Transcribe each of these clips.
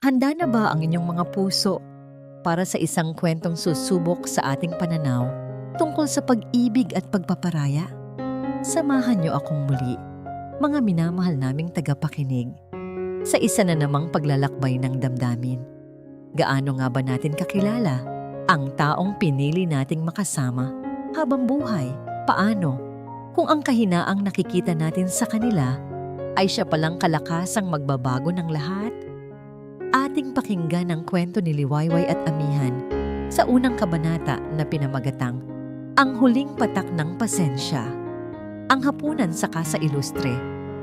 Handa na ba ang inyong mga puso para sa isang kwentong susubok sa ating pananaw tungkol sa pag-ibig at pagpaparaya? Samahan niyo akong muli, mga minamahal naming tagapakinig, sa isa na namang paglalakbay ng damdamin. Gaano nga ba natin kakilala ang taong pinili nating makasama habang buhay? Paano kung ang kahinaang nakikita natin sa kanila ay siya palang kalakasang magbabago ng lahat? Ating pakinggan ang kwento ni Liwayway at Amihan sa unang kabanata na pinamagatang Ang Huling Patak ng Pasensya. Ang hapunan sa Casa Ilustre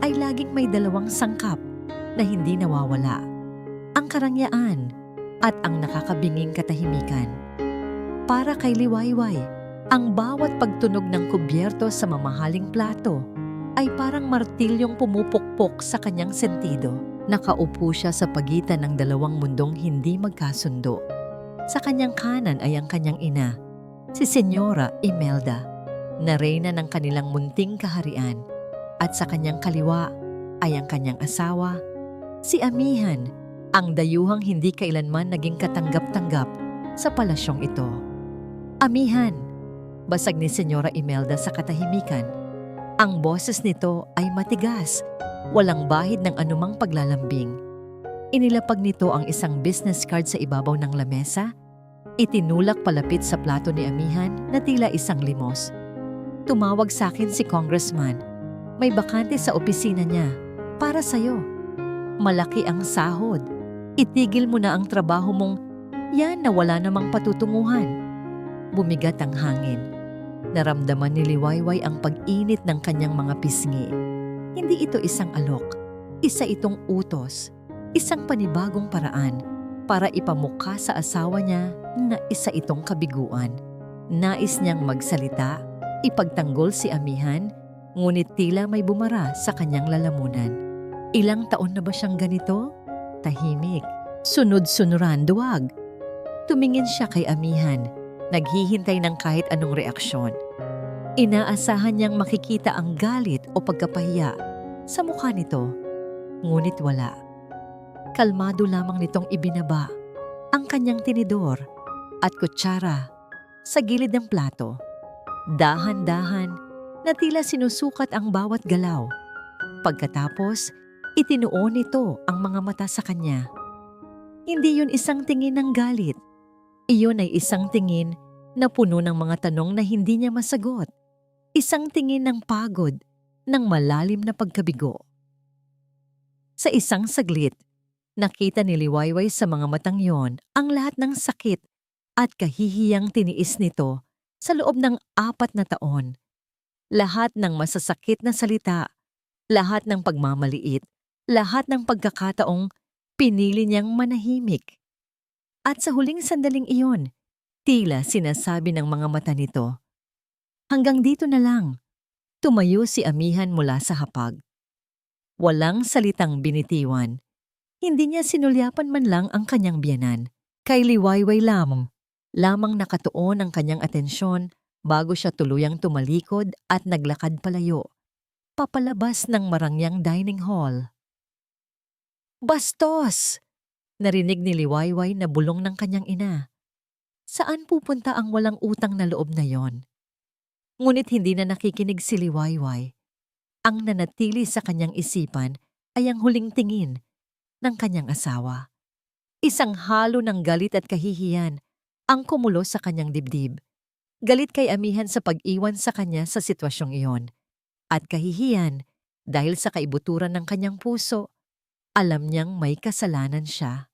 ay laging may dalawang sangkap na hindi nawawala: ang karangyaan at ang nakakabinging katahimikan. Para kay Liwayway, ang bawat pagtunog ng kubyerto sa mamahaling plato ay parang martilyong pumupukpok sa kanyang sentido. Nakaupo siya sa pagitan ng dalawang mundong hindi magkasundo. Sa kanyang kanan ay ang kanyang ina, si Senyora Imelda, na reyna ng kanilang munting kaharian. At sa kanyang kaliwa ay ang kanyang asawa, si Amihan, ang dayuhang hindi kailanman naging katanggap-tanggap sa palasyong ito. Amihan, basag ni Senyora Imelda sa katahimikan. Ang boses nito ay matigas, walang bahid ng anumang paglalambing. Inilapag nito ang isang business card sa ibabaw ng lamesa, itinulak palapit sa plato ni Amihan na tila isang limos. Tumawag sa akin si Congressman. May bakante sa opisina niya. Para sa'yo. Malaki ang sahod. Itigil mo na ang trabaho mong yan na wala namang patutunguhan. Bumigat ang hangin. Naramdaman ni Liwayway ang pag-init ng kanyang mga pisngi. Hindi ito isang alok, isa itong utos, isang panibagong paraan para ipamukha sa asawa niya na isa itong kabiguan. Nais niyang magsalita, ipagtanggol si Amihan, ngunit tila may bumara sa kanyang lalamunan. Ilang taon na ba siyang ganito? Tahimik, sunod-sunuran, duwag. Tumingin siya kay Amihan, naghihintay ng kahit anong reaksyon. Inaasahan niyang makikita ang galit o pagkapahiya sa mukha nito, ngunit wala. Kalmado lamang nitong ibinaba ang kanyang tinidor at kutsara sa gilid ng plato. Dahan-dahan na tila sinusukat ang bawat galaw. Pagkatapos, itinuon nito ang mga mata sa kanya. Hindi yun isang tingin ng galit. Iyon ay isang tingin na puno ng mga tanong na hindi niya masagot. Isang tingin ng pagod, ng malalim na pagkabigo. Sa isang saglit, nakita ni Liwayway sa mga matang yon ang lahat ng sakit at kahihiyang tiniis nito sa loob ng 4 na taon. Lahat ng masasakit na salita, lahat ng pagmamaliit, lahat ng pagkakataong pinili niyang manahimik. At sa huling sandaling iyon, tila sinasabi ng mga mata nito, hanggang dito na lang. Tumayo si Amihan mula sa hapag. Walang salitang binitiwan. Hindi niya sinulyapan man lang ang kanyang biyanan. Kay Liwayway lamang nakatuon ang kanyang atensyon bago siya tuluyang tumalikod at naglakad palayo, papalabas ng marangyang dining hall. Bastos! Narinig ni Liwayway na bulong ng kanyang ina. Saan pupunta ang walang utang na loob na yon? Ngunit hindi na nakikinig si Liwayway. Ang nanatili sa kanyang isipan ay ang huling tingin ng kanyang asawa. Isang halo ng galit at kahihiyan ang kumulo sa kanyang dibdib. Galit kay Amihan sa pag-iwan sa kanya sa sitwasyong iyon. At kahihiyan dahil sa kaibuturan ng kanyang puso, alam niyang may kasalanan siya.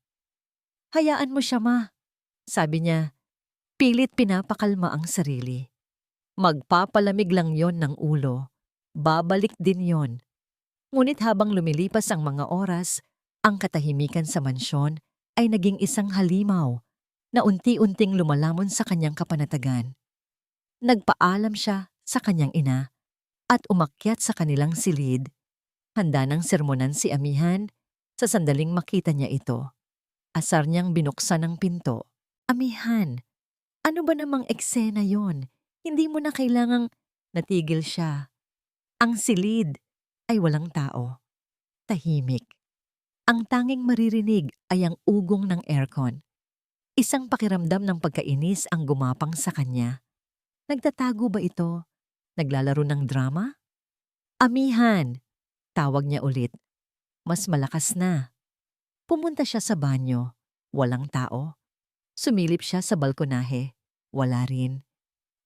Hayaan mo siya, ma, sabi niya. Pilit pinapakalma ang sarili. Magpapalamig lang yon ng ulo. Babalik din yon. Ngunit habang lumilipas ang mga oras, ang katahimikan sa mansyon ay naging isang halimaw na unti-unting lumalamon sa kanyang kapanatagan. Nagpaalam siya sa kanyang ina at umakyat sa kanilang silid. Handa ng sermonan si Amihan sa sandaling makita niya ito. Asar niyang binuksan ang pinto. Amihan, ano ba namang eksena yon? Hindi mo na kailangang natigil siya. Ang silid ay walang tao. Tahimik. Ang tanging maririnig ay ang ugong ng aircon. Isang pakiramdam ng pagkainis ang gumapang sa kanya. Nagtatago ba ito? Naglalaro ng drama? Amihan! Tawag niya ulit. Mas malakas na. Pumunta siya sa banyo. Walang tao. Sumilip siya sa balkonahe. Wala rin.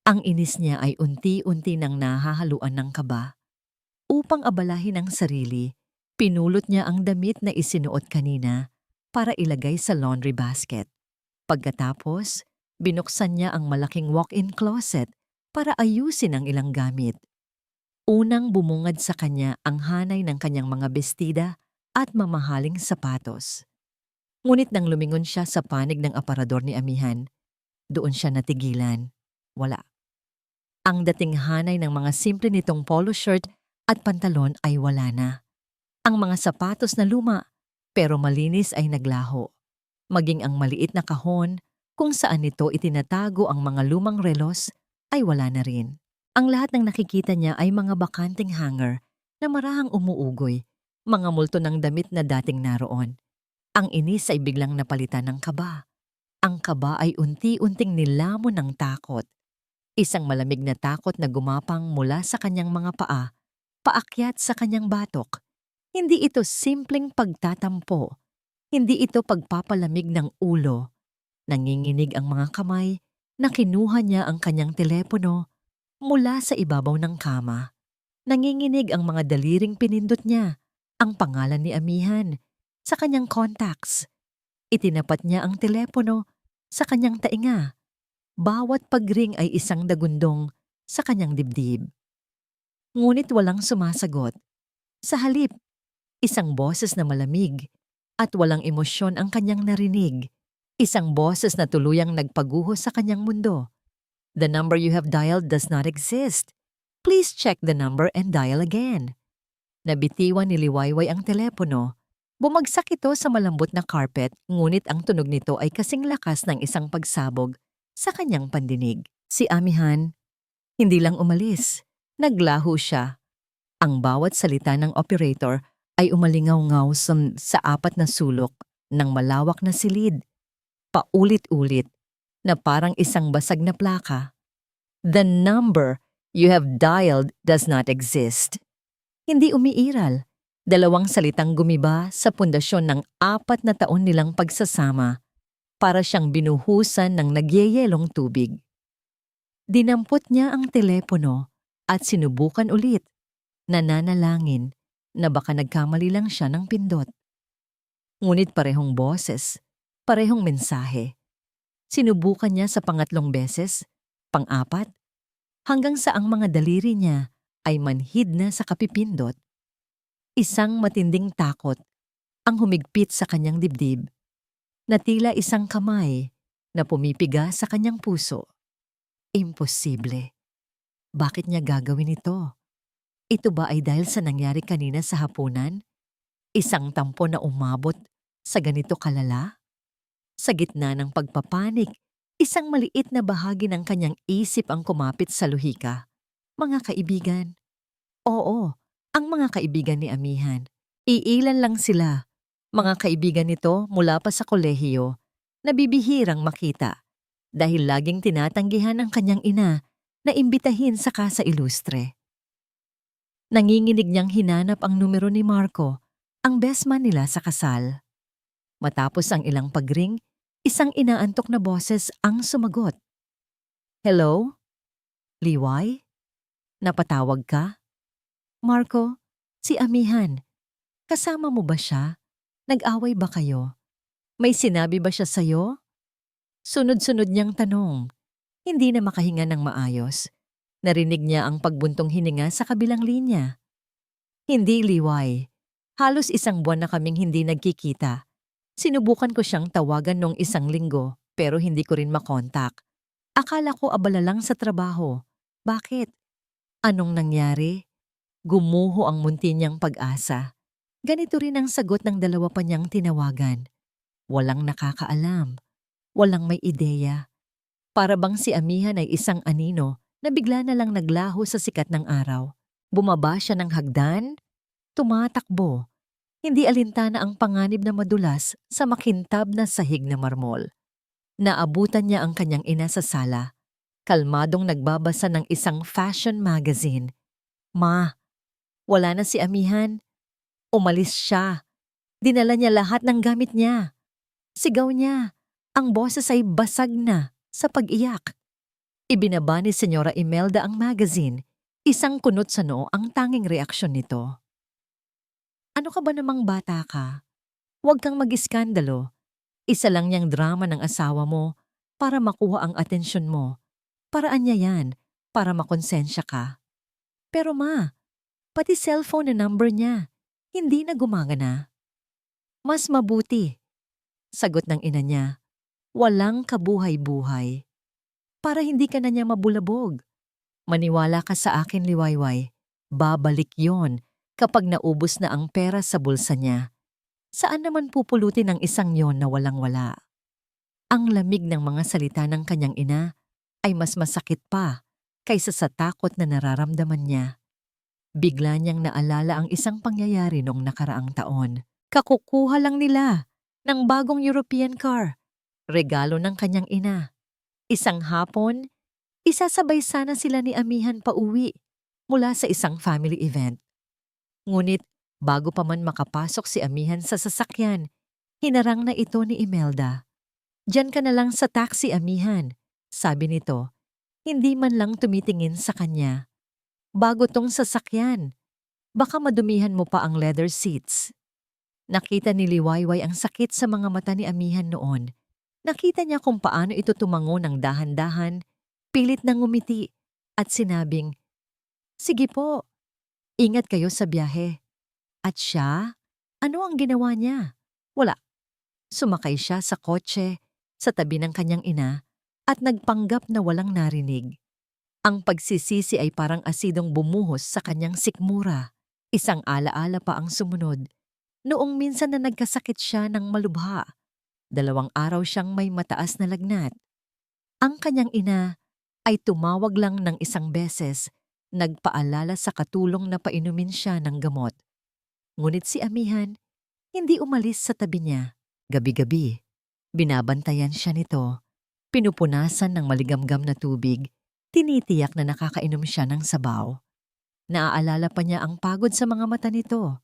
Ang inis niya ay unti-unti nang nahahaluan ng kaba. Upang abalahin ang sarili, pinulot niya ang damit na isinuot kanina para ilagay sa laundry basket. Pagkatapos, binuksan niya ang malaking walk-in closet para ayusin ang ilang gamit. Unang bumungad sa kanya ang hanay ng kanyang mga bestida at mamahaling sapatos. Ngunit nang lumingon siya sa panig ng aparador ni Amihan, doon siya natigilan. Wala. Ang dating hanay ng mga simple nitong polo shirt at pantalon ay wala na. Ang mga sapatos na luma pero malinis ay naglaho. Maging ang maliit na kahon kung saan nito itinatago ang mga lumang relos ay wala na rin. Ang lahat ng nakikita niya ay mga bakanting hanger na marahang umuugoy, mga multo ng damit na dating naroon. Ang inis ay biglang napalitan ng kaba. Ang kaba ay unti-unting nilamon ng takot. Isang malamig na takot na gumapang mula sa kanyang mga paa, paakyat sa kanyang batok. Hindi ito simpleng pagtatampo. Hindi ito pagpapalamig ng ulo. Nanginginig ang mga kamay na kinuha niya ang kanyang telepono mula sa ibabaw ng kama. Nanginginig ang mga daliring pinindot niya, ang pangalan ni Amihan, sa kanyang contacts. Itinapat niya ang telepono sa kanyang tainga. Bawat pagring ay isang dagundong sa kanyang dibdib. Ngunit walang sumasagot. Sa halip, isang boses na malamig at walang emosyon ang kanyang narinig. Isang boses na tuluyang nagpaguho sa kanyang mundo. The number you have dialed does not exist. Please check the number and dial again. Nabitiwan ni Liwayway ang telepono. Bumagsak ito sa malambot na carpet, ngunit ang tunog nito ay kasing lakas ng isang pagsabog sa kanyang pandinig. Si Amihan, hindi lang umalis. Naglaho siya. Ang bawat salita ng operator ay umalingaw-ngaw sa apat na sulok ng malawak na silid. Paulit-ulit na parang isang basag na plaka. The number you have dialed does not exist. Hindi umiiral. Dalawang salitang gumiba sa pundasyon ng 4 na taon nilang pagsasama para siyang binuhusan ng nagyeyelong tubig. Dinampot niya ang telepono at sinubukan ulit, nananalangin na baka nagkamali lang siya ng pindot. Ngunit parehong boses, parehong mensahe. Sinubukan niya sa pangatlong beses, pang-apat, hanggang sa ang mga daliri niya ay manhid na sa kapipindot. Isang matinding takot ang humigpit sa kanyang dibdib, na tila isang kamay na pumipiga sa kanyang puso. Imposible. Bakit niya gagawin ito? Ito ba ay dahil sa nangyari kanina sa hapunan? Isang tampo na umabot sa ganito kalala? Sa gitna ng pagpapanik, isang maliit na bahagi ng kanyang isip ang kumapit sa luhika. Mga kaibigan. Oo, ang mga kaibigan ni Amihan. Iilan lang sila. Mga kaibigan nito mula pa sa kolehiyo na bibihirang makita dahil laging tinatanggihan ng kanyang ina na imbitahin sa Casa Ilustre. Nanginginig niyang hinanap ang numero ni Marco, ang bestman nila sa kasal. Matapos ang ilang pagring, isang inaantok na boses ang sumagot. Hello? Liway? Napatawag ka? Marco, si Amihan. Kasama mo ba siya? Nag-away ba kayo? May sinabi ba siya sa'yo? Sunod-sunod niyang tanong. Hindi na makahinga ng maayos. Narinig niya ang pagbuntong hininga sa kabilang linya. Hindi, Liway. Halos 1 buwan na kaming hindi nagkikita. Sinubukan ko siyang tawagan noong 1 linggo pero hindi ko rin makontak. Akala ko abala lang sa trabaho. Bakit? Anong nangyari? Gumuho ang munti niyang pag-asa. Ganito rin ang sagot ng 2 pa niyang tinawagan. Walang nakakaalam. Walang may ideya. Para bang si Amihan ay isang anino na bigla na lang naglaho sa sikat ng araw. Bumaba siya ng hagdan, tumatakbo, Hindi alintana ang panganib na madulas sa makintab na sahig na marmol. Naabutan niya ang kanyang ina sa sala, kalmadong nagbabasa ng isang fashion magazine. Ma, wala na si Amihan. Umalis siya. Dinala niya lahat ng gamit niya. Sigaw niya. Ang boses ay basag na sa pag-iyak. Ibinaba ni Senyora Imelda ang magazine. Isang kunot sa noo ang tanging reaksyon nito. Ano ka ba namang bata ka? Huwag kang mag-iskandalo. Isa lang niyang drama ng asawa mo para makuha ang atensyon mo. Paraan niya yan para makonsensya ka. Pero ma, pati cellphone na number niya, hindi na gumagana. Mas mabuti, sagot ng ina niya, walang kabuhay-buhay. Para hindi ka na niya mabulabog. Maniwala ka sa akin, Liwayway. Babalik yon kapag naubos na ang pera sa bulsa niya. Saan naman pupulutin ang isang yon na walang-wala? Ang lamig ng mga salita ng kanyang ina ay mas masakit pa kaysa sa takot na nararamdaman niya. Bigla niyang naalala ang isang pangyayari noong nakaraang taon. Kakukuha lang nila ng bagong European car. Regalo ng kanyang ina. Isang hapon, isasabay sana sila ni Amihan pauwi mula sa isang family event. Ngunit bago pa man makapasok si Amihan sa sasakyan, hinarang na ito ni Imelda. Diyan ka na lang sa taxi, Amihan, sabi nito. Hindi man lang tumitingin sa kanya. Bago tong sasakyan. Baka madumihan mo pa ang leather seats. Nakita ni Liwayway ang sakit sa mga mata ni Amihan noon. Nakita niya kung paano ito tumango ng dahan-dahan, pilit na ngumiti, at sinabing, "Sige po, ingat kayo sa biyahe." At siya? Ano ang ginawa niya? Wala. Sumakay siya sa kotse, sa tabi ng kanyang ina, at nagpanggap na walang narinig. Ang pagsisisi ay parang asidong bumuhos sa kanyang sikmura. Isang alaala pa ang sumunod. Noong minsan na nagkasakit siya ng malubha, 2 araw siyang may mataas na lagnat. Ang kanyang ina ay tumawag lang ng 1 beses, nagpaalala sa katulong na painumin siya ng gamot. Ngunit si Amihan, hindi umalis sa tabi niya. Gabi-gabi, binabantayan siya nito. Pinupunasan ng maligamgam na tubig, tinitiyak na nakakainom siya ng sabaw. Naaalala pa niya ang pagod sa mga mata nito.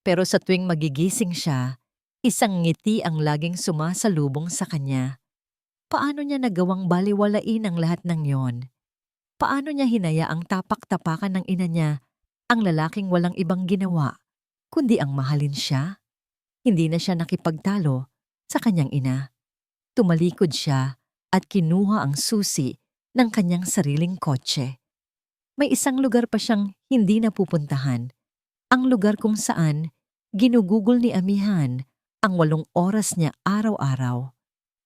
Pero sa tuwing magigising siya, isang ngiti ang laging sumasalubong sa kanya. Paano niya nagawang baliwalain ang lahat ng yon? Paano niya hinayaang tapak-tapakan ng ina niya ang lalaking walang ibang ginawa, kundi ang mahalin siya? Hindi na siya nakipagtalo sa kanyang ina. Tumalikod siya at kinuha ang susi ng kanyang sariling kotse. May isang lugar pa siyang hindi napupuntahan. Ang lugar kung saan ginugugol ni Amihan ang 8 oras niya araw-araw.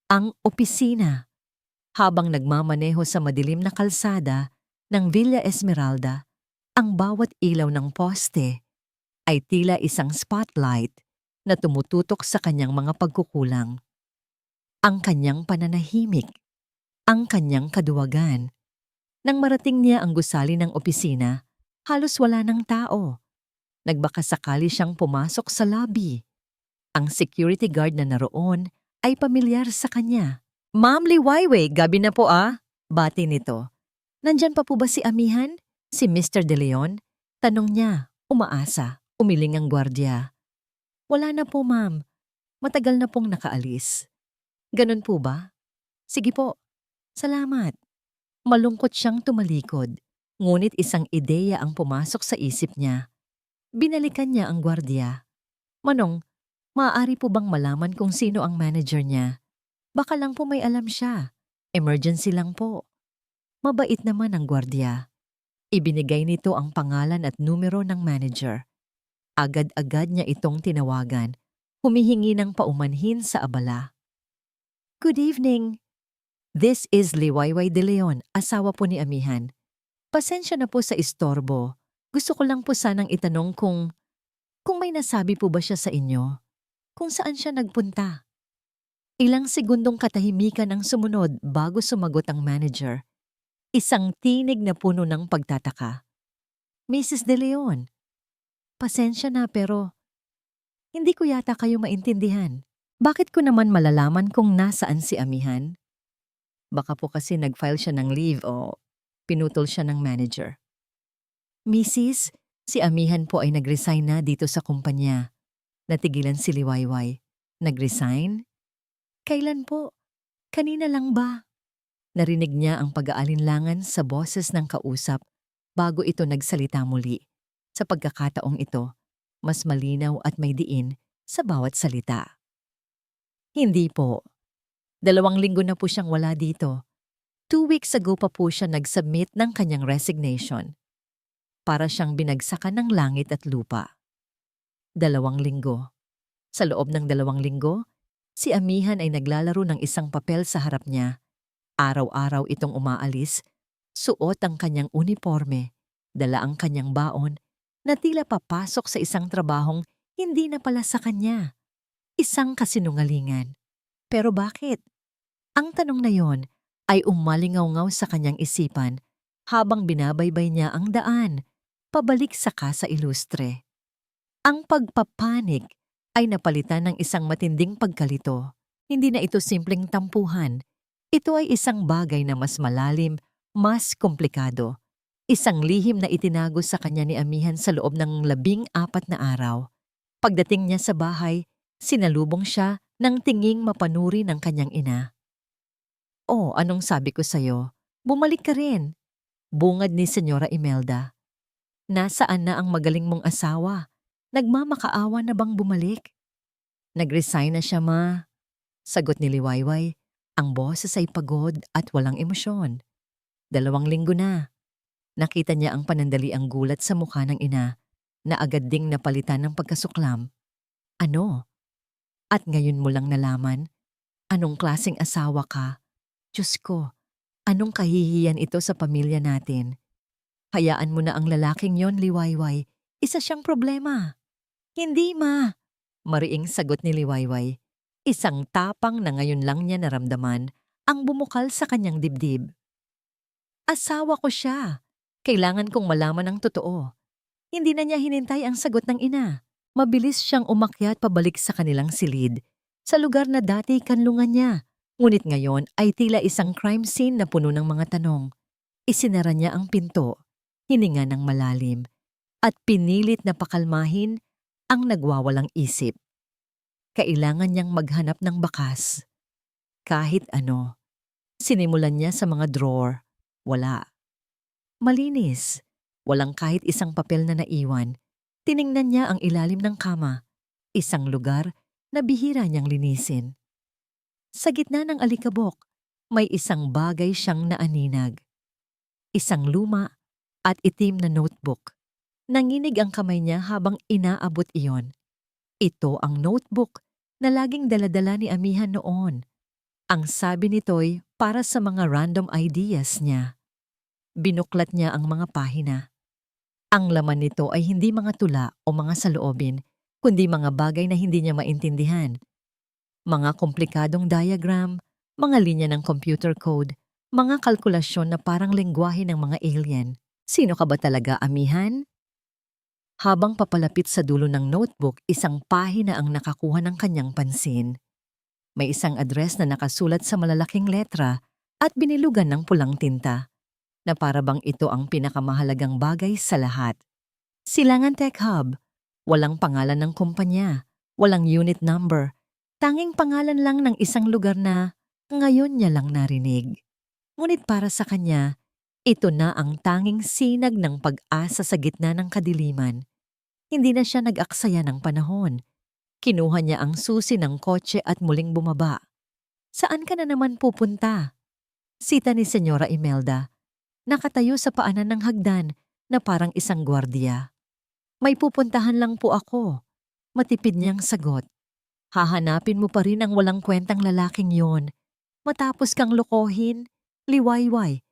Ang opisina. Habang nagmamaneho sa madilim na kalsada ng Villa Esmeralda, ang bawat ilaw ng poste ay tila isang spotlight na tumututok sa kanyang mga pagkukulang. Ang kanyang pananahimik, ang kanyang kaduwagan. Nang marating niya ang gusali ng opisina, halos wala ng tao. Nagbakasakali siyang pumasok sa lobby. Ang security guard na naroon ay pamilyar sa kanya. "Ma'am Liwayway, gabi na po ah," bati nito. "Nandyan pa po ba si Amihan? Si Mr. De Leon?" Tanong niya, umaasa, umiling ang gwardiya. "Wala na po ma'am, matagal na pong nakaalis." "Ganun po ba? Sige po, salamat." Malungkot siyang tumalikod, ngunit isang ideya ang pumasok sa isip niya. Binalikan niya ang gwardiya. "Manong, maaari po bang malaman kung sino ang manager niya? Baka lang po may alam siya. Emergency lang po." Mabait naman ang gwardiya. Ibinigay nito ang pangalan at numero ng manager. Agad-agad niya itong tinawagan, humihingi ng paumanhin sa abala. "Good evening. This is Liwayway De Leon, asawa po ni Amihan. Pasensya na po sa istorbo. Gusto ko lang po sanang itanong kung may nasabi po ba siya sa inyo? Kung saan siya nagpunta?" Ilang segundong katahimikan ang sumunod bago sumagot ang manager. Isang tinig na puno ng pagtataka. "Mrs. De Leon, pasensya na pero Hindi ko yata kayo maintindihan. Bakit ko naman malalaman kung nasaan si amihan? Baka po kasi nag-file siya ng leave o pinutol siya ng manager. Mrs., si amihan po ay nag-resign na dito sa kumpanya. Natigilan si Liwayway. Nag-resign? Kailan po? Kanina lang ba? Narinig niya ang pag-aalinlangan sa boses ng kausap bago ito nagsalita muli. Sa pagkakataong ito, mas malinaw at may diin sa bawat salita. Hindi po. 2 linggo na po siyang wala dito. 2 weeks ago pa po siya nag-submit ng kanyang resignation. Para siyang binagsakan ng langit at lupa. 2 linggo. Sa loob ng 2 linggo, si amihan ay naglalaro ng isang papel sa harap niya. Araw-araw itong umaalis, suot ang kanyang uniforme, dala ang kanyang baon, na tila papasok sa isang trabahong hindi na pala sa kanya. Isang kasinungalingan. Pero bakit? Ang tanong na yon ay umalingaw-ngaw sa kanyang isipan habang binabaybay niya ang daan, pabalik sa Casa Ilustre. Ang pagpapanik ay napalitan ng isang matinding pagkalito. Hindi na ito simpleng tampuhan. Ito ay isang bagay na mas malalim, mas komplikado. Isang lihim na itinago sa kanya ni amihan sa loob ng 14 na araw. Pagdating niya sa bahay, sinalubong siya ng tinging mapanuri ng kanyang ina. "Oh, anong sabi ko sa'yo? Bumalik ka rin." Bungad ni Senyora Imelda. "Nasaan na ang magaling mong asawa? Nagmamakaawa na bang bumalik?" "Nag-resign na siya, ma." Sagot ni Liwayway. Ang boses ay pagod at walang emosyon. 2 linggo na. Nakita niya ang panandaliang gulat sa mukha ng ina na agad ding napalitan ng pagkasuklam. "Ano? At ngayon mo lang nalaman? Anong klaseng asawa ka? Diyos ko, anong kahihiyan ito sa pamilya natin? Hayaan mo na ang lalaking yon, Liwayway. Isa siyang problema." "Hindi, ma." Mariing sagot ni Liwayway. Isang tapang na ngayon lang niya naramdaman ang bumukal sa kanyang dibdib. "Asawa ko siya. Kailangan kong malaman ang totoo." Hindi na niya hinintay ang sagot ng ina. Mabilis siyang umakyat pabalik sa kanilang silid, sa lugar na dati kanlungan niya. Ngunit ngayon ay tila isang crime scene na puno ng mga tanong. Isinara niya ang pinto, hininga ng malalim, at pinilit na pakalmahin ang nagwawalang isip. Kailangan niyang maghanap ng bakas. Kahit ano. Sinimulan niya sa mga drawer. Wala. Malinis. Walang kahit isang papel na naiwan. Tiningnan niya ang ilalim ng kama. Isang lugar na bihira niyang linisin. Sa gitna ng alikabok, may isang bagay siyang naaninag. Isang luma at itim na notebook. Nanginig ang kamay niya habang inaabot iyon. Ito ang notebook na laging daladala ni amihan noon. Ang sabi nito'y para sa mga random ideas niya. Binuklat niya ang mga pahina. Ang laman nito ay hindi mga tula o mga saloobin, kundi mga bagay na hindi niya maintindihan. Mga komplikadong diagram, mga linya ng computer code, mga kalkulasyon na parang lengguwahe ng mga alien. Sino ka ba talaga, amihan? Habang papalapit sa dulo ng notebook, isang pahina ang nakakuha ng kanyang pansin. May isang address na nakasulat sa malalaking letra at binilugan ng pulang tinta, na para bang ito ang pinakamahalagang bagay sa lahat. Silangan Tech Hub. Walang pangalan ng kumpanya, walang unit number, tanging pangalan lang ng isang lugar na ngayon niya lang narinig. Ngunit para sa kanya, ito na ang tanging sinag ng pag-asa sa gitna ng kadiliman. Hindi na siya nag-aksaya ng panahon. Kinuha niya ang susi ng kotse at muling bumaba. "Saan ka na naman pupunta?" Sita ni Senyora Imelda. Nakatayo sa paanan ng hagdan na parang isang gwardiya. "May pupuntahan lang po ako." Matipid niyang sagot. "Hahanapin mo pa rin ang walang kwentang lalaking yon. Matapos kang lokohin, Liwayway,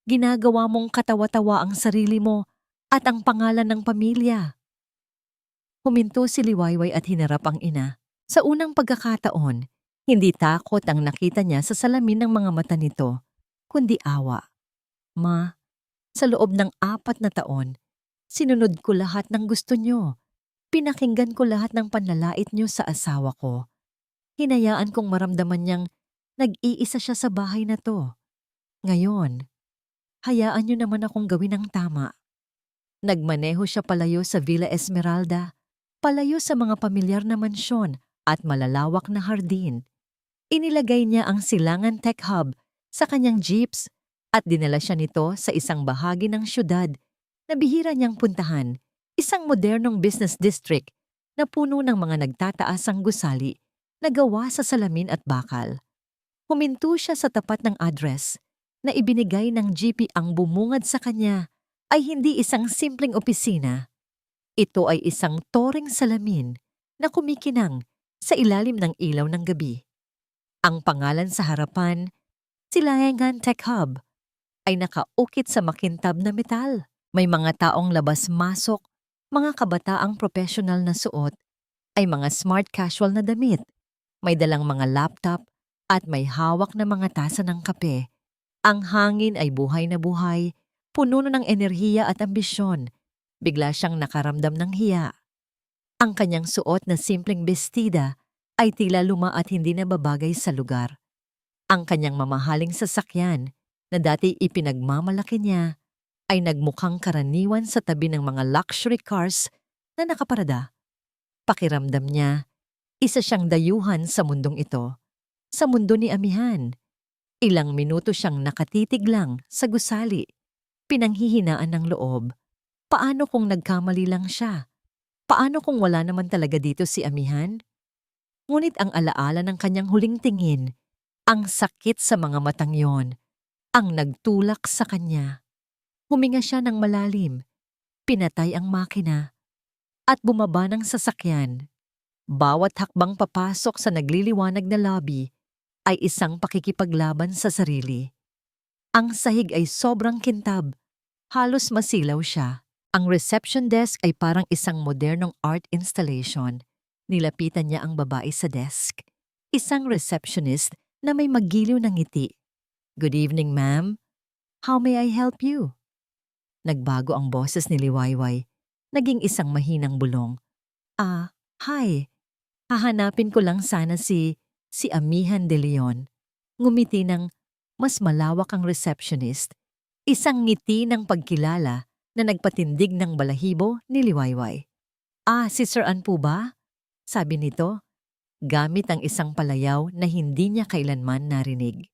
ginagawa mong katawa-tawa ang sarili mo at ang pangalan ng pamilya." Huminto si Liwayway at hinarap ang ina. Sa unang pagkakataon, hindi takot ang nakita niya sa salamin ng mga mata nito, kundi awa. "Ma, sa loob ng 4 na taon, sinunod ko lahat ng gusto niyo. Pinakinggan ko lahat ng panlalait niyo sa asawa ko. Hinayaan kong maramdaman niyang nag-iisa siya sa bahay na to. Ngayon, hayaan niyo naman akong gawin ang tama. Nagmaneho siya palayo sa Villa Esmeralda, palayo sa mga pamilyar na mansyon at malalawak na hardin. Inilagay niya ang Silangan Tech Hub sa kanyang jeeps at dinala siya nito sa isang bahagi ng syudad na bihira niyang puntahan, isang modernong business district na puno ng mga nagtataasang gusali na gawa sa salamin at bakal. Huminto siya sa tapat ng address na ibinigay ng GP. Ang bumungad sa kanya ay hindi isang simpleng opisina. Ito ay isang toreng salamin na kumikinang sa ilalim ng ilaw ng gabi. Ang pangalan sa harapan, Silangan Tech Hub, ay nakaukit sa makintab na metal. May mga taong labas-masok, mga kabataang professional na suot, ay mga smart casual na damit. May dalang mga laptop at may hawak na mga tasa ng kape. Ang hangin ay buhay na buhay, puno ng enerhiya at ambisyon. Bigla siyang nakaramdam ng hiya. Ang kanyang suot na simpleng bestida ay tila luma at hindi na babagay sa lugar. Ang kanyang mamahaling sasakyan na dati ipinagmamalaki niya ay nagmukhang karaniwan sa tabi ng mga luxury cars na nakaparada. Pakiramdam niya, isa siyang dayuhan sa mundong ito, sa mundo ni Amihan. Ilang minuto siyang nakatitig lang sa gusali, pinanghihinaan ng loob. Paano kung nagkamali lang siya? Paano kung wala naman talaga dito si Amihan? Ngunit ang alaala ng kanyang huling tingin, ang sakit sa mga matang yon, ang nagtulak sa kanya. Huminga siya ng malalim, pinatay ang makina, at bumaba ng sasakyan. Bawat hakbang papasok sa nagliliwanag na lobby ay isang pakikipaglaban sa sarili. Ang sahig ay sobrang kintab, halos masilaw siya. Ang reception desk ay parang isang modernong art installation. Nilapitan niya ang babae sa desk, isang receptionist na may magiliw ng ngiti. "Good evening, ma'am. How may I help you?" Nagbago ang boses ni Liwayway, naging isang mahinang bulong. Hi. Hahanapin ko lang sana si Amihan de Leon." Ngumiti ng mas malawak ang receptionist, isang ngiti ng pagkilala na nagpatindig ng balahibo ni Liwayway. Si Sir Ann po ba?" sabi nito, gamit ang isang palayaw na hindi niya kailanman narinig.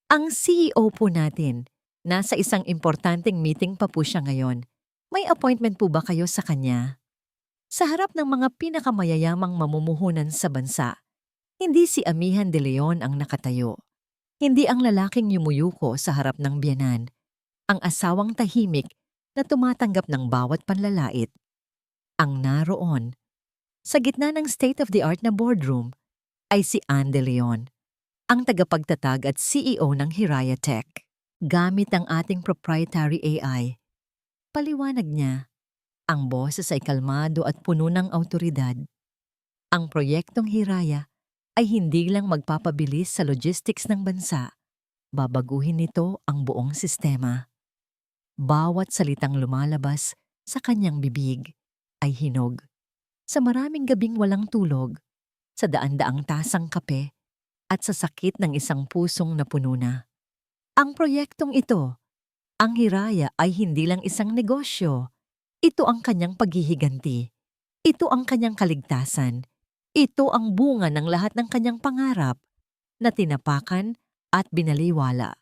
"Ang CEO po natin. Nasa isang importanteng meeting pa po siya ngayon. May appointment po ba kayo sa kanya?" Sa harap ng mga pinakamayayamang mamumuhunan sa bansa, hindi si Amihan de Leon ang nakatayo. Hindi ang lalaking yumuyuko sa harap ng biyanan, ang asawang tahimik na tumatanggap ng bawat panlalait. Ang naroon, sa gitna ng state-of-the-art na boardroom, ay si Ann de Leon, ang tagapagtatag at CEO ng Hiraya Tech. Gamit ang ating proprietary AI. Paliwanag niya, ang boses ay kalmado at puno ng awtoridad. Ang proyektong Hiraya ay hindi lang magpapabilis sa logistics ng bansa, babaguhin nito ang buong sistema. Bawat salitang lumalabas sa kanyang bibig ay hinog. Sa maraming gabing walang tulog, sa daan-daang tasang kape, at sa sakit ng isang pusong napuno na. Ang proyektong ito, ang Hiraya, ay hindi lang isang negosyo. Ito ang kanyang paghihiganti. Ito ang kanyang kaligtasan. Ito ang bunga ng lahat ng kanyang pangarap na tinapakan at binaliwala.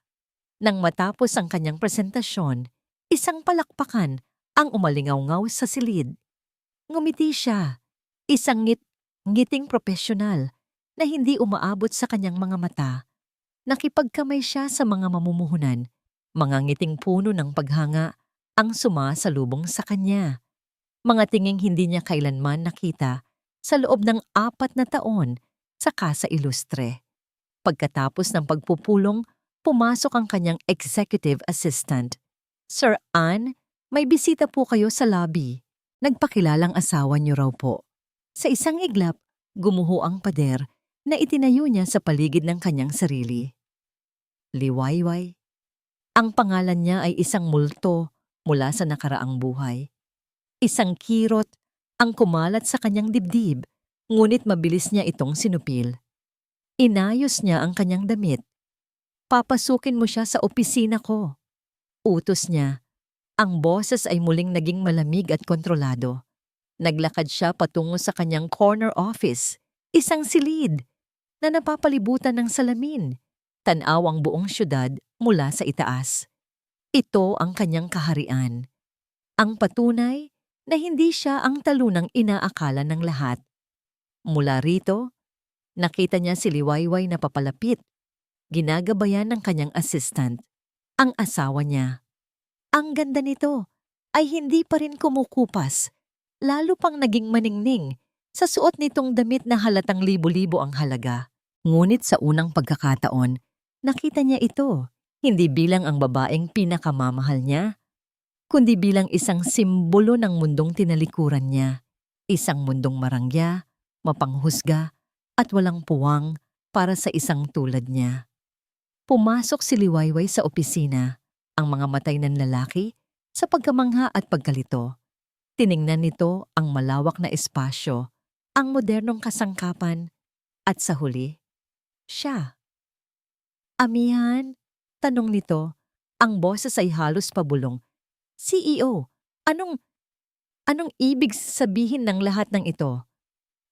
Nang matapos ang kanyang presentasyon, isang palakpakan ang umalingaw-ngaw sa silid. Ngumiti siya, isang ngiting profesional na hindi umaabot sa kanyang mga mata. Nakipagkamay siya sa mga mamumuhunan, mga ngiting puno ng paghanga ang sumasalubong sa kanya. Mga tinging hindi niya kailanman nakita sa loob ng 4 na taon sa Casa Ilustre. Pagkatapos ng pagpupulong, pumasok ang kanyang executive assistant. "Sir Ann, may bisita po kayo sa lobby." Nagpakilalang asawa niyo raw po. Sa isang iglap, gumuho ang pader na itinayo niya sa paligid ng kanyang sarili. Liwayway. Ang pangalan niya ay isang multo mula sa nakaraang buhay. Isang kirot Ang kumalat sa kanyang dibdib, ngunit mabilis niya itong sinupil. Inayos niya ang kanyang damit. Papasukin mo siya sa opisina ko. Utos niya. Ang boses ay muling naging malamig at kontrolado. Naglakad siya patungo sa kanyang corner office, isang silid na napapalibutan ng salamin. Tanaw ang buong syudad mula sa itaas. Ito ang kanyang kaharian. Ang patunay na hindi siya ang talunang inaakala ng lahat. Mula rito, nakita niya si Liwayway na papalapit, ginagabayan ng kanyang assistant, ang asawa niya. Ang ganda nito ay hindi pa rin kumukupas, lalo pang naging maningning sa suot nitong damit na halatang libo-libo ang halaga. Ngunit sa unang pagkakataon, nakita niya ito hindi bilang ang babaeng pinakamamahal niya, kundi bilang isang simbolo ng mundong tinalikuran niya. Isang mundong marangya, mapanghusga, at walang puwang para sa isang tulad niya. Pumasok si Liwayway sa opisina, ang mga matay ng lalaki sa pagkamangha at pagkalito. Tiningnan nito ang malawak na espasyo, ang modernong kasangkapan, at sa huli, siya. Amihan, tanong nito, ang boses ay halos pabulong. CEO, anong ibig sabihin ng lahat ng ito?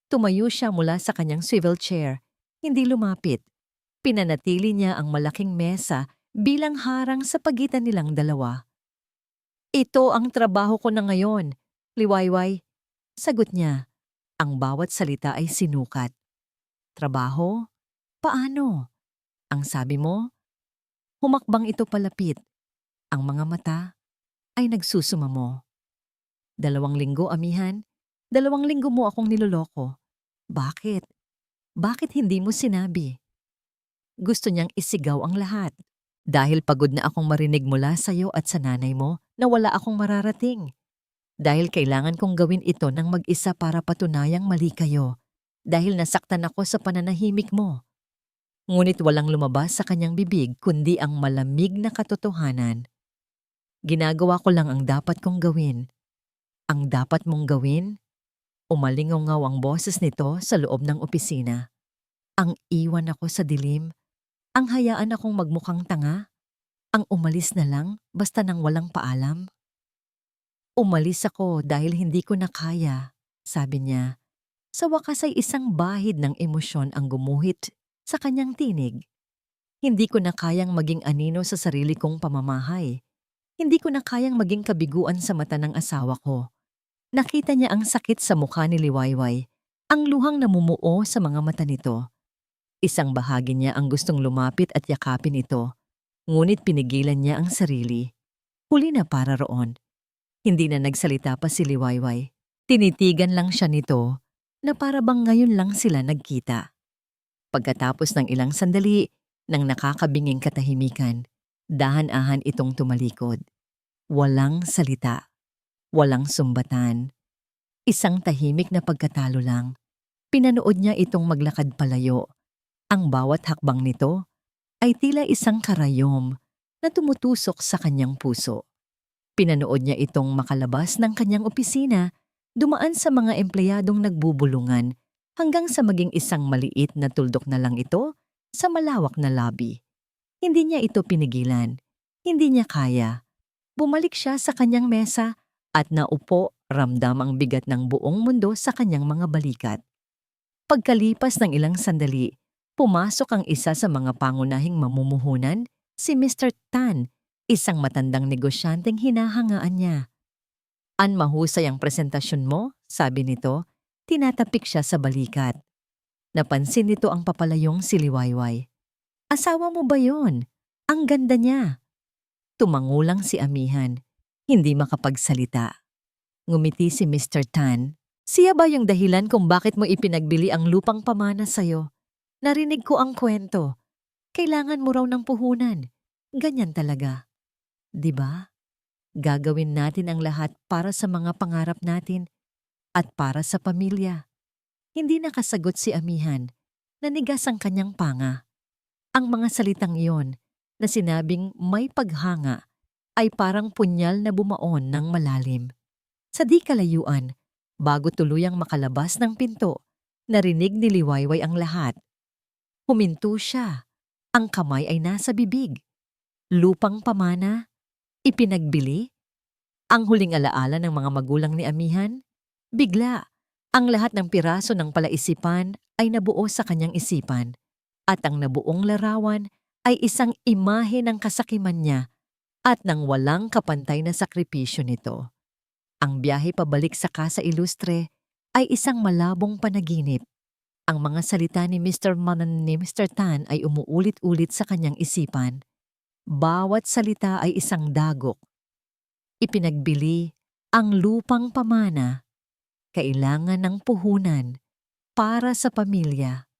Tumayo siya mula sa kanyang swivel chair, hindi lumapit. Pinanatili niya ang malaking mesa bilang harang sa pagitan nilang dalawa. Ito ang trabaho ko na ngayon, Liwayway. Sagot niya. Ang bawat salita ay sinukat. Trabaho? Paano? Ang sabi mo? Humakbang ito palapit. Ang mga mata ay nagsusumamo. 2 linggo, amihan. 2 linggo mo akong niloloko. Bakit? Bakit hindi mo sinabi? Gusto niyang isigaw ang lahat. Dahil pagod na akong marinig mula sa'yo at sa nanay mo na wala akong mararating. Dahil kailangan kong gawin ito ng mag-isa para patunayang mali kayo. Dahil nasaktan ako sa pananahimik mo. Ngunit walang lumabas sa kanyang bibig kundi ang malamig na katotohanan. Ginagawa ko lang ang dapat kong gawin. Ang dapat mong gawin? Umalingaw ang boses nito sa loob ng opisina. Ang iwan ako sa dilim, ang hayaan akong magmukhang tanga, ang umalis na lang basta nang walang paalam. Umalis ako dahil hindi ko na kaya, sabi niya. Sa wakas ay isang bahid ng emosyon ang gumuhit sa kanyang tinig. Hindi ko na kayang maging anino sa sarili kong pamamahay. Hindi ko na kayang maging kabiguan sa mata ng asawa ko. Nakita niya ang sakit sa mukha ni Liwayway, ang luhang namumuo sa mga mata nito. Isang bahagi niya ang gustong lumapit at yakapin ito, ngunit pinigilan niya ang sarili. Huli na para roon. Hindi na nagsalita pa si Liwayway. Tinitigan lang siya nito na para bang ngayon lang sila nagkita. Pagkatapos ng ilang sandali, ng nakakabinging katahimikan, dahan-ahan itong tumalikod. Walang salita. Walang sumbatan. Isang tahimik na pagkatalo lang. Pinanood niya itong maglakad palayo. Ang bawat hakbang nito ay tila isang karayom na tumutusok sa kanyang puso. Pinanood niya itong makalabas ng kanyang opisina, dumaan sa mga empleyadong nagbubulungan, hanggang sa maging isang maliit na tuldok na lang ito sa malawak na lobby. Hindi niya ito pinigilan. Hindi niya kaya. Bumalik siya sa kanyang mesa at naupo, ramdam ang bigat ng buong mundo sa kanyang mga balikat. Pagkalipas ng ilang sandali, pumasok ang isa sa mga pangunahing mamumuhunan, si Mr. Tan, isang matandang negosyanteng hinahangaan niya. An mahusay ang presentasyon mo, sabi nito, tinatapik siya sa balikat. Napansin nito ang papalayong si Liwayway. Asawa mo ba yon? Ang ganda niya. Tumangulang si amihan, hindi makapagsalita. Ngumiti si Mr. Tan. Siya ba yung dahilan kung bakit mo ipinagbili ang lupang pamana sa'yo? Narinig ko ang kwento. Kailangan mo raw ng puhunan. Ganyan talaga. 'Di ba? Gagawin natin ang lahat para sa mga pangarap natin at para sa pamilya. Hindi nakasagot si amihan. Nanigas ang kanyang panga. Ang mga salitang iyon na sinabing may paghanga ay parang punyal na bumaon ng malalim. Sa di kalayuan, Bago tuluyang makalabas ng pinto, narinig ni Liwayway ang lahat. Huminto siya. Ang kamay ay nasa bibig. Lupang pamana? Ipinagbili? Ang huling alaala ng mga magulang ni Amihan? Bigla, ang lahat ng piraso ng palaisipan ay nabuo sa kanyang isipan. At ang nabuong larawan ay isang imahe ng kasakiman niya at ng walang kapantay na sakripisyo nito. Ang biyahe pabalik sa Casa Ilustre ay isang malabong panaginip. Ang mga salita ni Mr. Manan ni Mr. Tan ay umuulit-ulit sa kanyang isipan. Bawat salita ay isang dagok. Ipinagbili ang lupang pamana. Kailangan ng puhunan para sa pamilya.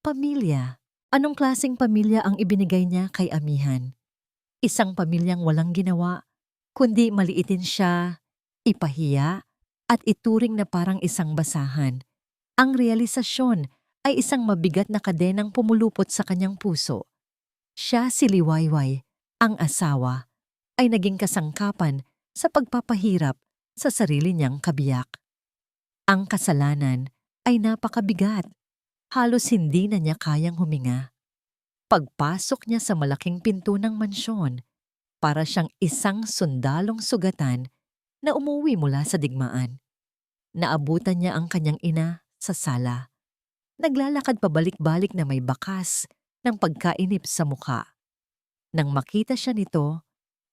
Pamilya? Anong klaseng pamilya ang ibinigay niya kay Amihan? Isang pamilyang walang ginawa, kundi maliitin siya, ipahiya, at ituring na parang isang basahan. Ang realisasyon ay isang mabigat na kadenang pumulupot sa kanyang puso. Siya si Liwayway, ang asawa, ay naging kasangkapan sa pagpapahirap sa sarili niyang kabiyak. Ang kasalanan ay napakabigat. Halos hindi na niya kayang huminga. Pagpasok niya sa malaking pinto ng mansyon, para siyang isang sundalong sugatan na umuwi mula sa digmaan. Naabutan niya ang kanyang ina sa sala. Naglalakad pabalik-balik na may bakas ng pagkainip sa muka. Nang makita siya nito,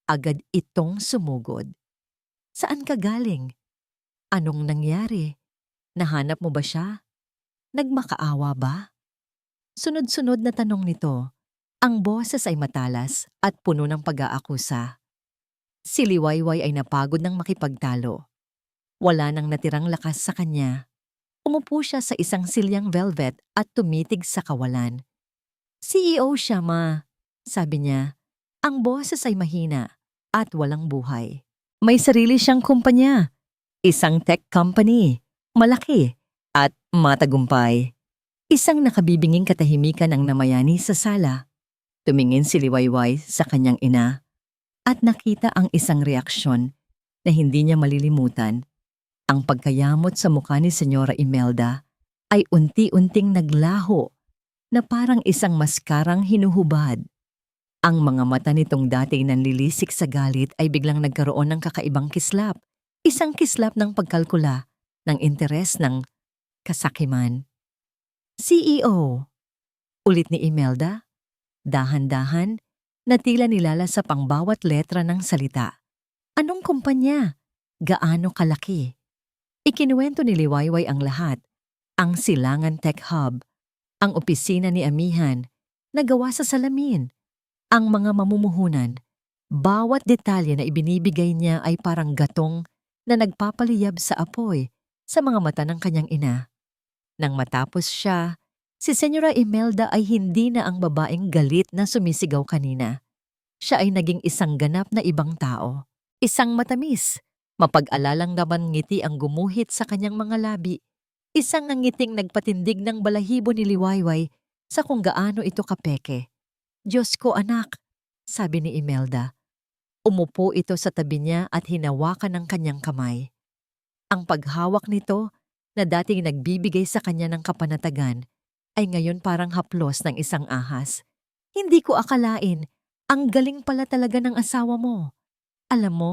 agad itong sumugod. Saan ka galing? Anong nangyari? Nahanap mo ba siya? Nagmakaawa ba? Sunod-sunod na tanong nito. Ang boses ay matalas at puno ng pag-aakusa. Si Liwayway ay napagod ng makipagtalo. Wala nang natirang lakas sa kanya. Umupo siya sa isang silyang velvet at tumitig sa kawalan. CEO siya, ma, sabi niya. Ang boses ay mahina at walang buhay. May sarili siyang kumpanya. Isang tech company. Malaki at matagumpay. Isang nakabibinging katahimikan ang namayani sa sala. Tumingin si Liwayway sa kanyang ina at nakita ang isang reaksyon na hindi niya malilimutan. Ang pagkayamot sa mukha ni Senyora Imelda ay unti-unting naglaho na parang isang maskarang hinuhubad. Ang mga mata nitong dati nanlilisik sa galit ay biglang nagkaroon ng kakaibang kislap. Isang kislap ng pagkalkula, ng interes, ng kasakiman. CEO, ulit ni Imelda. Dahan-dahan, na tila nilalasap ang bawat letra ng salita. Anong kumpanya? Gaano kalaki? Ikinuwento ni Liwayway ang lahat. Ang Silangan Tech Hub, ang opisina ni Amihan, na gawa sa salamin, ang mga mamumuhunan. Bawat detalye na ibinibigay niya ay parang gatong na nagpapaliyab sa apoy sa mga mata ng kanyang ina. Nang matapos siya, si Senyora Imelda ay hindi na ang babaeng galit na sumisigaw kanina. Siya ay naging isang ganap na ibang tao. Isang matamis, mapag-alalang naman ngiti ang gumuhit sa kanyang mga labi. Isang ngiting nagpatindig ng balahibo ni Liwayway sa kung gaano ito kapeke. Diyos ko, anak, sabi ni Imelda. Umupo ito sa tabi niya at hinawakan ng kanyang kamay. Ang paghawak nito na dating nagbibigay sa kanya ng kapanatagan ay ngayon parang haplos ng isang ahas. Hindi ko akalain, ang galing pala talaga ng asawa mo. Alam mo,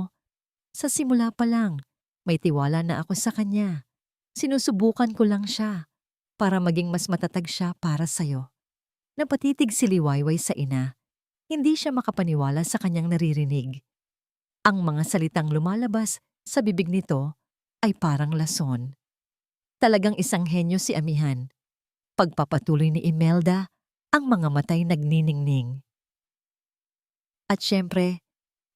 sa simula pa lang, may tiwala na ako sa kanya. Sinusubukan ko lang siya para maging mas matatag siya para sa'yo. Napatitig si Liwayway sa ina. Hindi siya makapaniwala sa kanyang naririnig. Ang mga salitang lumalabas sa bibig nito ay parang lason. Talagang isang henyo si Amihan. Pagpapatuloy ni Imelda, ang mga matay nagniningning. At syempre,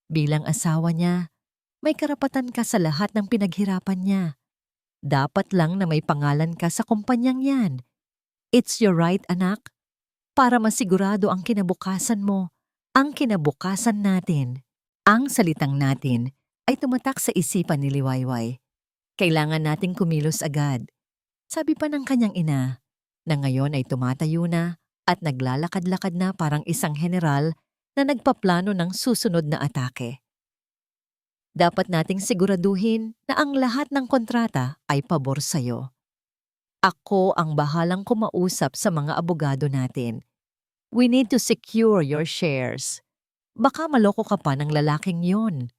bilang asawa niya, may karapatan ka sa lahat ng pinaghirapan niya. Dapat lang na may pangalan ka sa kumpanyang yan. It's your right, anak, para masigurado ang kinabukasan mo, ang kinabukasan natin. Ang salitang natin ay tumatak sa isipan ni Liwayway. Kailangan nating kumilos agad. Sabi pa ng kanyang ina, na ngayon ay tumatayo na at naglalakad-lakad na parang isang general na nagpaplano ng susunod na atake. Dapat nating siguraduhin na ang lahat ng kontrata ay pabor sa'yo. Ako ang bahalang kumausap sa mga abogado natin. We need to secure your shares. Baka maloko ka pa ng lalaking yon.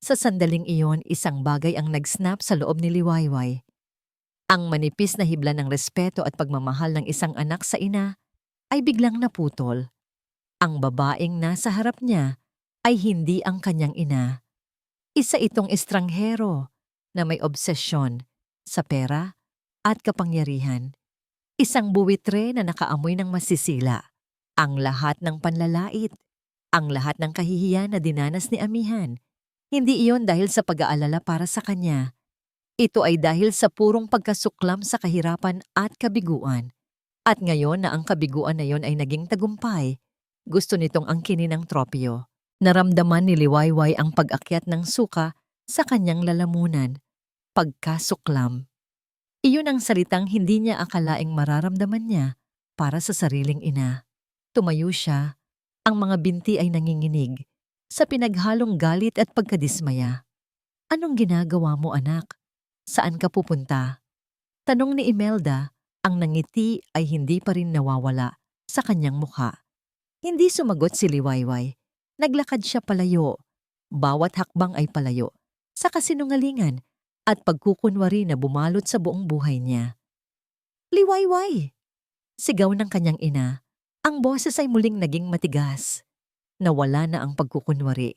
Sa sandaling iyon, isang bagay ang nag-snap sa loob ni Liwayway. Ang manipis na hibla ng respeto at pagmamahal ng isang anak sa ina ay biglang naputol. Ang babaeng nasa harap niya ay hindi ang kanyang ina. Isa itong estranghero na may obsesyon sa pera at kapangyarihan. Isang buwitre na nakaamoy ng masisila. Ang lahat ng panlalait, ang lahat ng kahihiyan na dinanas ni Amihan, hindi iyon dahil sa pag-aalala para sa kanya. Ito ay dahil sa purong pagkasuklam sa kahirapan at kabiguan. At ngayon na ang kabiguan na yon ay naging tagumpay, gusto nitong angkinin ng tropyo. Naramdaman ni Liwayway ang pag-akyat ng suka sa kanyang lalamunan. Pagkasuklam. Iyon ang salitang hindi niya akalaing mararamdaman niya para sa sariling ina. Tumayo siya, ang mga binti ay nanginginig sa pinaghalong galit at pagkadismaya. Anong ginagawa mo, anak? Saan ka pupunta? Tanong ni Imelda, ang nangiti ay hindi pa rin nawawala sa kanyang mukha. Hindi sumagot si Liwayway. Naglakad siya palayo. Bawat hakbang ay palayo sa kasinungalingan at pagkukunwari na bumalot sa buong buhay niya. Liwayway! Sigaw ng kanyang ina. Ang boses ay muling naging matigas. Nawala na ang pagkukunwari.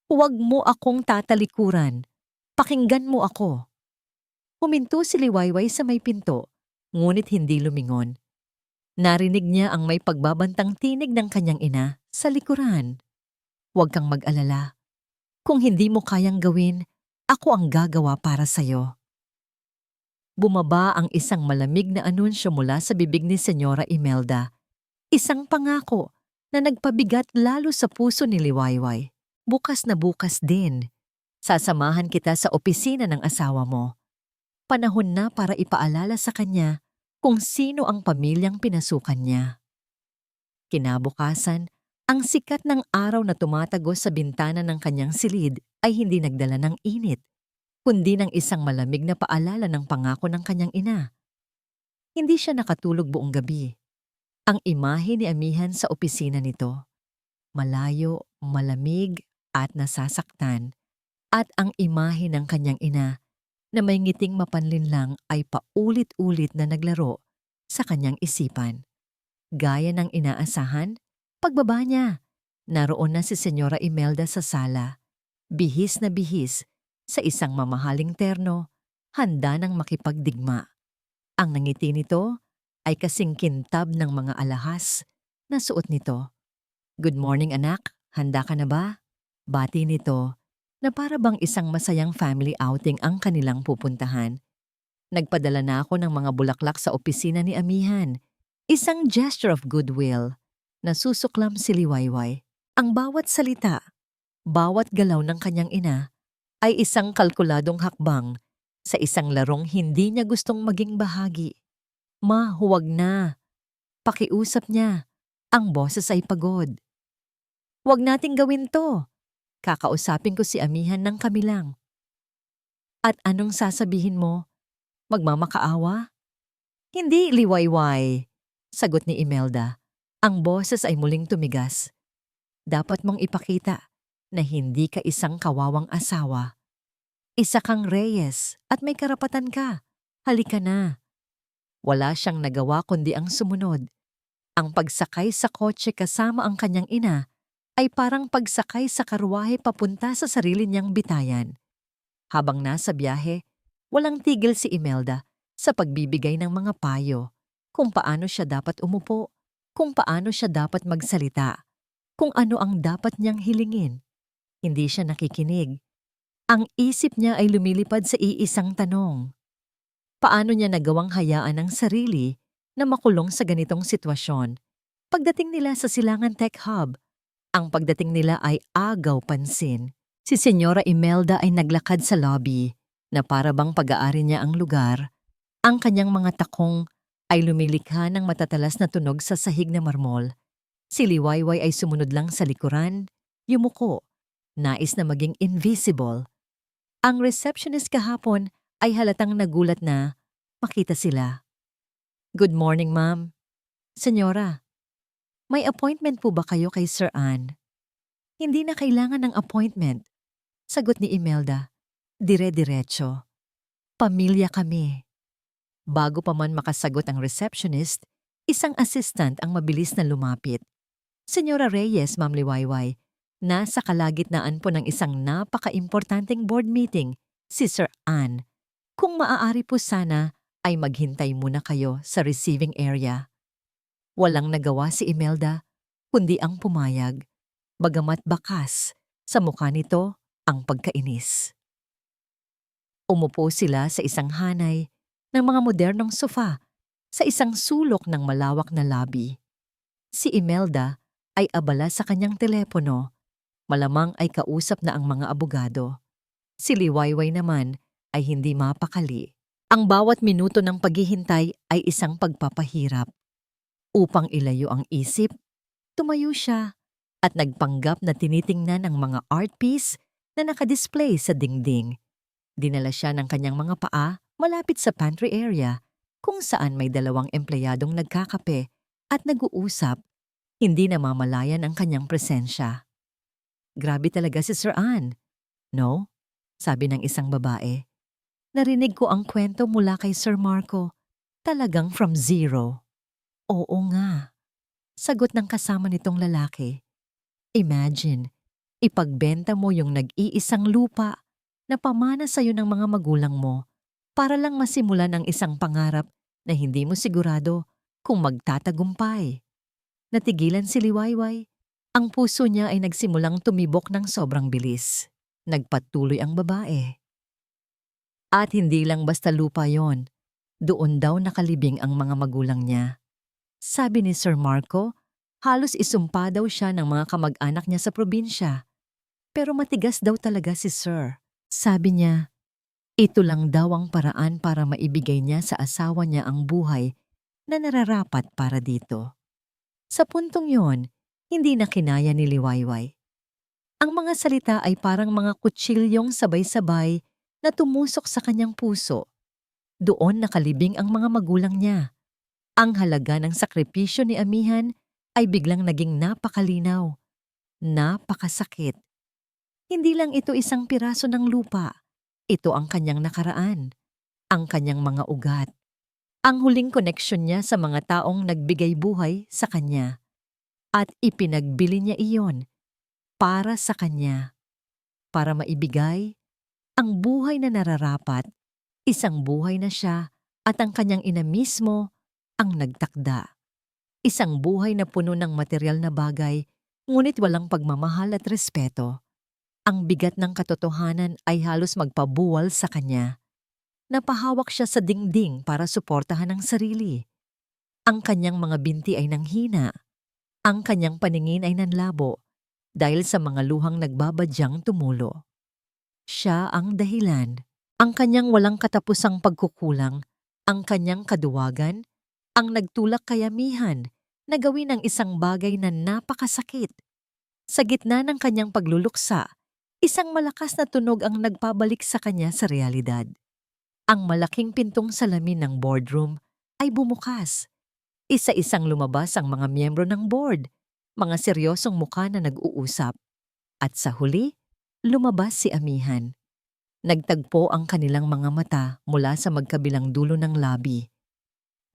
Huwag mo akong tatalikuran. Pakinggan mo ako. Huminto si Liwayway sa may pinto, ngunit hindi lumingon. Narinig niya ang may pagbabantang tinig ng kanyang ina sa likuran. Huwag kang mag-alala. Kung hindi mo kayang gawin, ako ang gagawa para sa'yo. Bumaba ang isang malamig na anunsyo mula sa bibig ni Senyora Imelda. Isang pangako na nagpabigat lalo sa puso ni Liwayway. Bukas na bukas din. Sasamahan kita sa opisina ng asawa mo. Panahon na para ipaalala sa kanya kung sino ang pamilyang pinasukan niya. Kinabukasan, ang sikat ng araw na tumatagos sa bintana ng kanyang silid ay hindi nagdala ng init, kundi ng isang malamig na paalala ng pangako ng kanyang ina. Hindi siya nakatulog buong gabi. Ang imahe ni Amihan sa opisina nito, malayo, malamig at nasasaktan, at ang imahe ng kanyang ina na may ngiting mapanlinlang ay paulit-ulit na naglaro sa kanyang isipan. Gaya ng inaasahan, pagbaba niya, naroon na si Senyora Imelda sa sala, bihis na bihis sa isang mamahaling terno, handa ng makipagdigma. Ang nangiti nito ay kasing kintab ng mga alahas na suot nito. Good morning anak, handa ka na ba? Bati nito na para bang isang masayang family outing ang kanilang pupuntahan. Nagpadala na ako ng mga bulaklak sa opisina ni Amihan. Isang gesture of goodwill na susuklam si Liwayway. Ang bawat salita, bawat galaw ng kanyang ina ay isang kalkuladong hakbang sa isang larong hindi niya gustong maging bahagi. Ma, huwag na. Pakiusap niya. Ang boses ay pagod. Huwag nating gawin to. Kakausapin ko si Amihan ng kami lang. At anong sasabihin mo? Magmamakaawa? Hindi, Liwayway, sagot ni Imelda. Ang boses ay muling tumigas. Dapat mong ipakita na hindi ka isang kawawang asawa. Isa kang Reyes at may karapatan ka. Halika na. Wala siyang nagawa kundi ang sumunod. Ang pagsakay sa kotse kasama ang kanyang ina ay parang pagsakay sa karwahe papunta sa sarili niyang bitayan. Habang nasa biyahe, walang tigil si Imelda sa pagbibigay ng mga payo kung paano siya dapat umupo, kung paano siya dapat magsalita, kung ano ang dapat niyang hilingin. Hindi siya nakikinig. Ang isip niya ay lumilipad sa iisang tanong. Paano niya nagawang hayaan ang sarili na makulong sa ganitong sitwasyon? Pagdating nila sa Silangan Tech Hub, ang pagdating nila ay agaw pansin. Si Senyora Imelda ay naglakad sa lobby na para bang pag-aari niya ang lugar. Ang kanyang mga takong ay lumilikha ng matatalas na tunog sa sahig na marmol. Si Liwayway ay sumunod lang sa likuran, yumuko, nais na maging invisible. Ang receptionist kahapon ay halatang nagulat na makita sila. "Good morning, ma'am." "Senyora, may appointment po ba kayo kay Sir Ann?" "Hindi na kailangan ng appointment," sagot ni Imelda. Dire-diretso. "Pamilya kami." Bago pa man makasagot ang receptionist, isang assistant ang mabilis na lumapit. "Senyora Reyes, Ma'am Liwayway, nasa kalagitnaan po ng isang napaka-importanteng board meeting, si Sir Ann. Kung maaari po sana ay maghintay muna kayo sa receiving area." Walang nagawa si Imelda, kundi ang pumayag, bagamat bakas sa mukha nito ang pagkainis. Umupo sila sa isang hanay ng mga modernong sofa sa isang sulok ng malawak na lobby. Si Imelda ay abala sa kanyang telepono, malamang ay kausap na ang mga abogado. Si Liwayway naman ay hindi mapakali. Ang bawat minuto ng paghihintay ay isang pagpapahirap. Upang ilayo ang isip, tumayo siya at nagpanggap na tinitingnan ang mga art piece na nakadisplay sa dingding. Dinala siya ng kanyang mga paa malapit sa pantry area kung saan may 2 empleyadong nagkakape at nag-uusap, hindi namamalayan ang kanyang presensya. "Grabe talaga si Sir Ann, no?" sabi ng isang babae. "Narinig ko ang kwento mula kay Sir Marco. Talagang from zero." "Oo nga," sagot ng kasama nitong lalaki. "Imagine, ipagbenta mo yung nag-iisang lupa na pamana sa'yo ng mga magulang mo para lang masimulan ang isang pangarap na hindi mo sigurado kung magtatagumpay." Natigilan si Liwayway. Ang puso niya ay nagsimulang tumibok ng sobrang bilis. Nagpatuloy ang babae. "At hindi lang basta lupa yon. Doon daw nakalibing ang mga magulang niya. Sabi ni Sir Marco, halos isumpa daw siya ng mga kamag-anak niya sa probinsya. Pero matigas daw talaga si Sir. Sabi niya, ito lang daw ang paraan para maibigay niya sa asawa niya ang buhay na nararapat para dito." Sa puntong yon, hindi na kinaya ni Liwayway. Ang mga salita ay parang mga kutsilyong sabay-sabay na tumusok sa kanyang puso. Doon nakalibing ang mga magulang niya. Ang halaga ng sakripisyo ni Amihan ay biglang naging napakalinaw. Napakasakit. Hindi lang ito isang piraso ng lupa. Ito ang kanyang nakaraan, ang kanyang mga ugat, ang huling koneksyon niya sa mga taong nagbigay buhay sa kanya. At ipinagbili niya iyon para sa kanya, para maibigay ang buhay na nararapat, isang buhay na siya at ang kanyang ina mismo ang nagtakda. Isang buhay na puno ng material na bagay, ngunit walang pagmamahal at respeto. Ang bigat ng katotohanan ay halos magpabuwal sa kanya. Napahawak siya sa dingding para suportahan ang sarili. Ang kanyang mga binti ay nanghina. Ang kanyang paningin ay nanlabo dahil sa mga luhang nagbabadyang tumulo. Siya ang dahilan. Ang kanyang walang katapusang pagkukulang, ang kanyang kaduwagan, ang nagtulak kay Amihan na gawin ang isang bagay na napakasakit. Sa gitna ng kanyang pagluluksa, isang malakas na tunog ang nagpabalik sa kanya sa realidad. Ang malaking pintong salamin ng boardroom ay bumukas. Isa-isang lumabas ang mga miyembro ng board, mga seryosong mukha na nag-uusap. At sa huli, lumabas si Amihan. Nagtagpo ang kanilang mga mata mula sa magkabilang dulo ng lobby.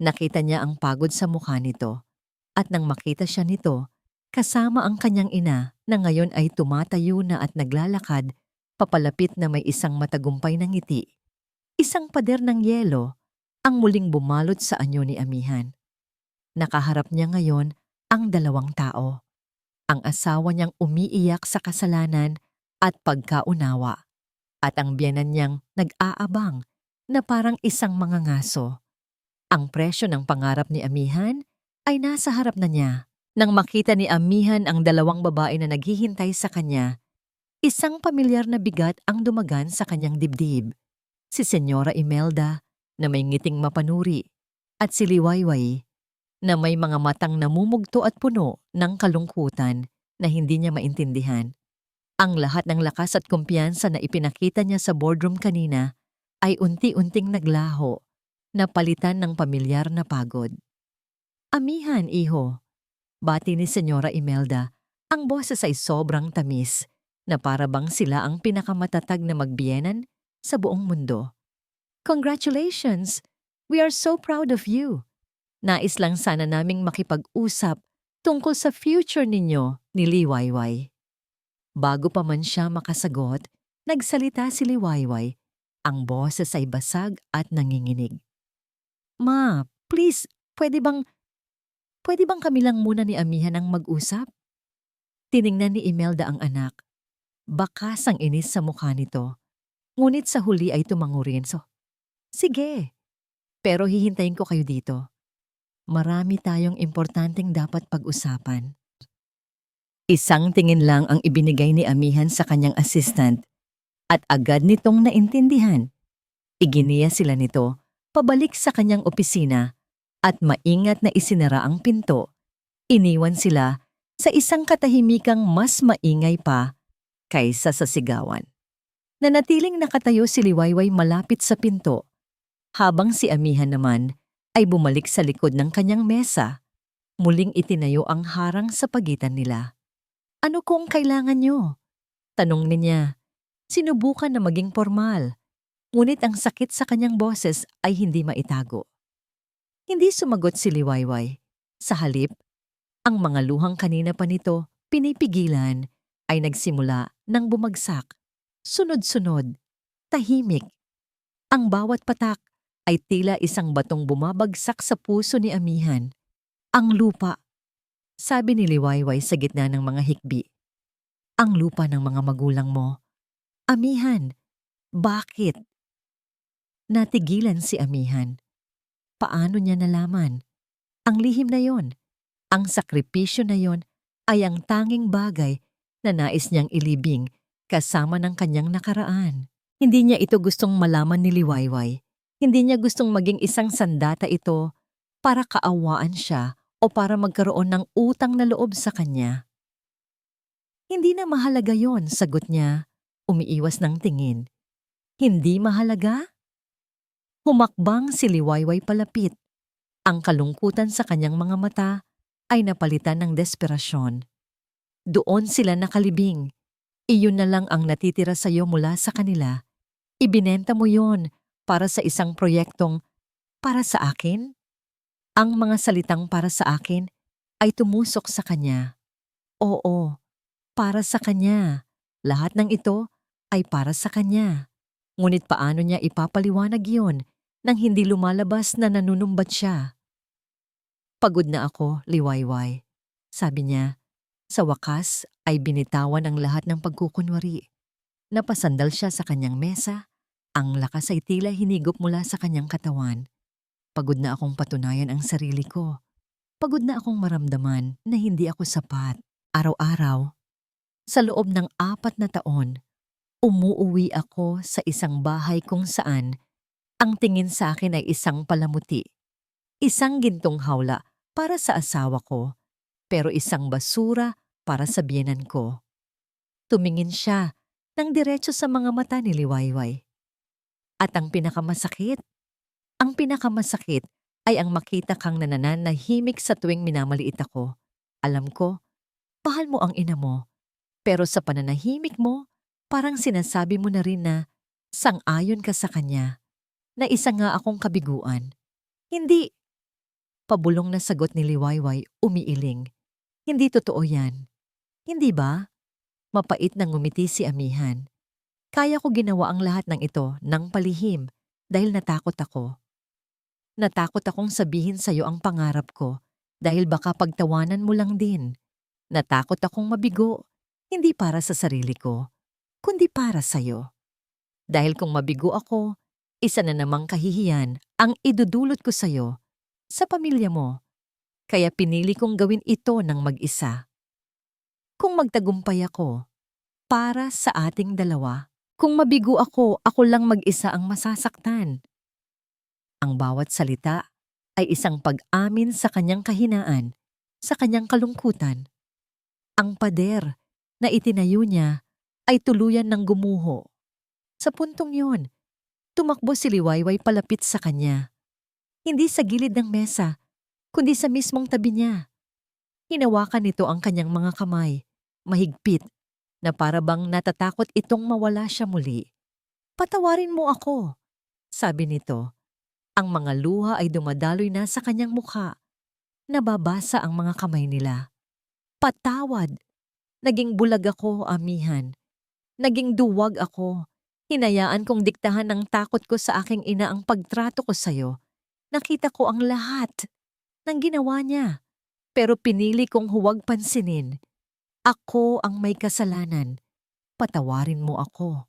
Nakita niya ang pagod sa mukha nito. At nang makita siya nito, kasama ang kanyang ina na ngayon ay tumatayo na at naglalakad, papalapit na may isang matagumpay na ngiti. Isang pader ng yelo ang muling bumalot sa anyo ni Amihan. Nakaharap niya ngayon ang 2 tao. Ang asawa niyang umiiyak sa kasalanan at pagkaunawa. At ang biyenan niyang nag-aabang na parang isang mga ngaso. Ang presyo ng pangarap ni Amihan ay nasa harap na niya. Nang makita ni Amihan ang 2 babae na naghihintay sa kanya, isang pamilyar na bigat ang dumagan sa kanyang dibdib. Si Senyora Imelda na may ngiting mapanuri at si Liwayway na may mga matang namumugto at puno ng kalungkutan na hindi niya maintindihan. Ang lahat ng lakas at kumpiyansa na ipinakita niya sa boardroom kanina ay unti-unting naglaho, na palitan ng pamilyar na pagod. Amihan, iho, bati ni Senyora Imelda. Ang boses ay sobrang tamis, na para bang sila ang pinakamatatag na magbiyenan sa buong mundo. Congratulations! We are so proud of you. Nais lang sana naming makipag-usap tungkol sa future ninyo ni Liwayway. Bago pa man siya makasagot, nagsalita si Liwayway. Ang boses ay basag at nanginginig. Ma, please, pwede bang kami lang muna ni Amihan ang mag-usap? Tiningnan ni Imelda ang anak. Bakas ang inis sa mukha nito. Ngunit sa huli ay tumango rin. Sige, pero hihintayin ko kayo dito. Marami tayong importanteng dapat pag-usapan. Isang tingin lang ang ibinigay ni Amihan sa kanyang assistant at agad nitong naintindihan. Iginiya sila nito pabalik sa kanyang opisina at maingat na isinara ang pinto. Iniwan sila sa isang katahimikang mas maingay pa kaysa sa sigawan. Nanatiling nakatayo si Liwayway malapit sa pinto, habang si Amihan naman ay bumalik sa likod ng kanyang mesa. Muling itinayo ang harang sa pagitan nila. Ano kung kailangan nyo? Tanong niya. Sinubukan na maging formal, ngunit ang sakit sa kanyang boses ay hindi maitago. Hindi sumagot si Liwayway. Sa halip, ang mga luhang kanina pa nito pinipigilan ay nagsimula ng bumagsak. Sunod-sunod, tahimik. Ang bawat patak ay tila isang batong bumabagsak sa puso ni Amihan. Ang lupa, sabi ni Liwayway sa gitna ng mga hikbi. Ang lupa ng mga magulang mo. Amihan, bakit? Natigilan si Amihan. Paano niya nalaman? Ang lihim na yon, ang sakripisyo na yon ay ang tanging bagay na nais niyang ilibing kasama ng kanyang nakaraan. Hindi niya ito gustong malaman ni Liwayway. Hindi niya gustong maging isang sandata ito para kaawaan siya o para magkaroon ng utang na loob sa kanya. Hindi na mahalaga yon, sagot niya, umiiwas ng tingin. Hindi mahalaga? Humakbang si Liwayway palapit. Ang kalungkutan sa kanyang mga mata ay napalitan ng desperasyon. Doon sila nakalibing. Iyon na lang ang natitira sa iyo mula sa kanila. Ibinenta mo yon para sa isang proyektong para sa akin? Ang mga salitang para sa akin ay tumusok sa kanya. Oo, para sa kanya. Lahat ng ito ay para sa kanya. Ngunit paano niya ipapaliwanag yon nang hindi lumalabas na nanunumbat siya? Pagod na ako, Liwayway. Sabi niya. Sa wakas ay binitawan ang lahat ng pagkukunwari. Napasandal siya sa kanyang mesa. Ang lakas ay tila hinigop mula sa kanyang katawan. Pagod na akong patunayan ang sarili ko. Pagod na akong maramdaman na hindi ako sapat. Araw-araw, sa loob ng 4 na taon, umuuwi ako sa isang bahay kung saan ang tingin sa akin ay isang palamuti. Isang gintong hawla para sa asawa ko, pero isang basura para sa biyenan ko. Tumingin siya ng diretso sa mga mata ni Liwayway. At ang pinakamasakit ay ang makita kang nananahimik sa tuwing minamaliit ako. Alam ko, mahal mo ang ina mo, pero sa pananahimik mo, parang sinasabi mo na rin na sang-ayon ka sa kanya, na isa nga akong kabiguan. Hindi, pabulong na sagot ni Liwayway, umiiling. Hindi totoo yan. Hindi ba? Mapait na ngumiti si Amihan. Kaya ko ginawa ang lahat ng ito ng palihim dahil natakot ako. Natakot akong sabihin sa'yo ang pangarap ko dahil baka pagtawanan mo lang din. Natakot akong mabigo, hindi para sa sarili ko, kundi para sa'yo. Dahil kung mabigo ako, isa na namang kahihiyan ang idudulot ko sa'yo, sa pamilya mo. Kaya pinili kong gawin ito ng mag-isa. Kung magtagumpay ako, para sa ating dalawa. Kung mabigo ako lang mag-isa ang masasaktan. Ang bawat salita ay isang pag-amin sa kanyang kahinaan, sa kanyang kalungkutan. Ang pader na itinayo niya ay tuluyan ng gumuho. Sa puntong yon, tumakbo si Liwayway palapit sa kanya. Hindi sa gilid ng mesa, kundi sa mismong tabi niya. Hinawakan nito ang kanyang mga kamay, mahigpit, na para bang natatakot itong mawala siya muli. "Patawarin mo ako," sabi nito. Ang mga luha ay dumadaloy na sa kanyang mukha. Nababasa ang mga kamay nila. "Patawad. Naging bulag ako, amihan. Naging duwag ako. Hinayaan kong diktahan ng takot ko sa aking ina ang pagtrato ko sa'yo. Nakita ko ang lahat ng ginawa niya. Pero pinili kong huwag pansinin. Ako ang may kasalanan. Patawarin mo ako."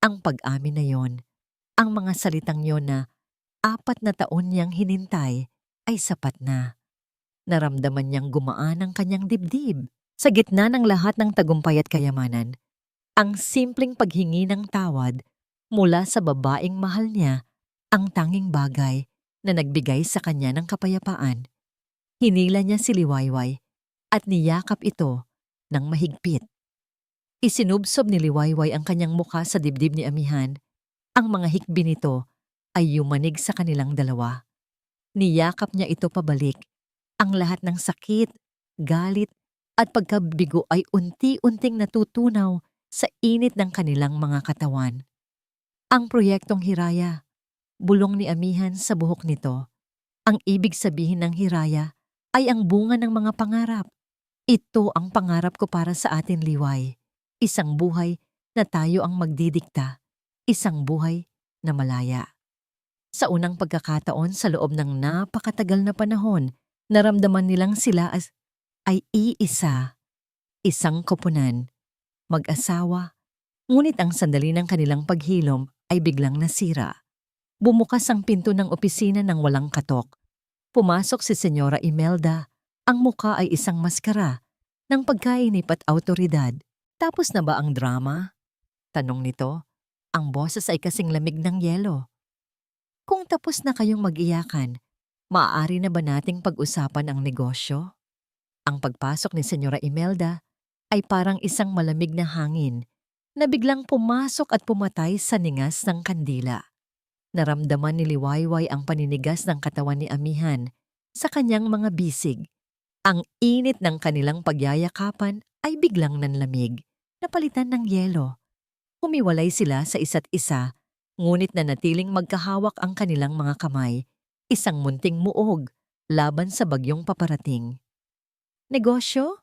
Ang pag-amin na yon, ang mga salitang yon na 4 na taon niyang hinintay, ay sapat na. Naramdaman niyang gumaan ang kanyang dibdib. Sa gitna ng lahat ng tagumpay at kayamanan, ang simpleng paghingi ng tawad mula sa babaeng mahal niya ang tanging bagay na nagbigay sa kanya ng kapayapaan. Hinila niya si Liwayway at niyakap ito ng mahigpit. Isinubsob ni Liwayway ang kanyang mukha sa dibdib ni amihan. Ang mga hikbi nito ay yumanig sa kanilang dalawa. Niyakap niya ito pabalik. Ang lahat ng sakit, galit, at pagkabigo ay unti-unting natutunaw sa init ng kanilang mga katawan. Ang proyektong Hiraya, bulong ni amihan sa buhok nito. Ang ibig sabihin ng Hiraya ay ang bunga ng mga pangarap. Ito ang pangarap ko para sa atin, Liway. Isang buhay na tayo ang magdidikta. Isang buhay na malaya. Sa unang pagkakataon sa loob ng napakatagal na panahon, naramdaman nilang sila ay iisa. Isang koponan. Mag-asawa. Ngunit ang sandali ng kanilang paghilom ay biglang nasira. Bumukas ang pinto ng opisina ng walang katok. Pumasok si Senyora Imelda. Ang muka ay isang maskara ng pagkainip at awtoridad. "Tapos na ba ang drama?" tanong nito. Ang boses ay kasing lamig ng yelo. "Kung tapos na kayong mag-iyakan, maaari na ba nating pag-usapan ang negosyo?" Ang pagpasok ni Senyora Imelda ay parang isang malamig na hangin na biglang pumasok at pumatay sa ningas ng kandila. Naramdaman ni Liwayway ang paninigas ng katawan ni amihan sa kanyang mga bisig. Ang init ng kanilang pagyayakapan ay biglang nanlamig, napalitan ng yelo. Humiwalay sila sa isa't isa, ngunit nanatiling magkahawak ang kanilang mga kamay, isang munting muog laban sa bagyong paparating. "Negosyo?"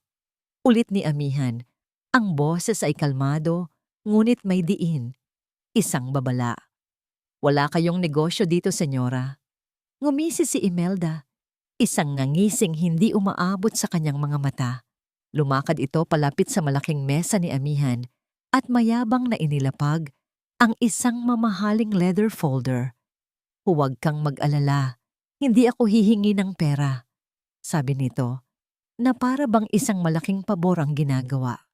ulit ni amihan. Ang boses ay kalmado, ngunit may diin. Isang babala. "Wala kayong negosyo dito, senyora." Ngumisi si Imelda. Isang ngangising hindi umaabot sa kanyang mga mata. Lumakad ito palapit sa malaking mesa ni amihan at mayabang na inilapag ang isang mamahaling leather folder. "Huwag kang mag-alala. Hindi ako hihingi ng pera," sabi nito, na para bang isang malaking pabor ang ginagawa.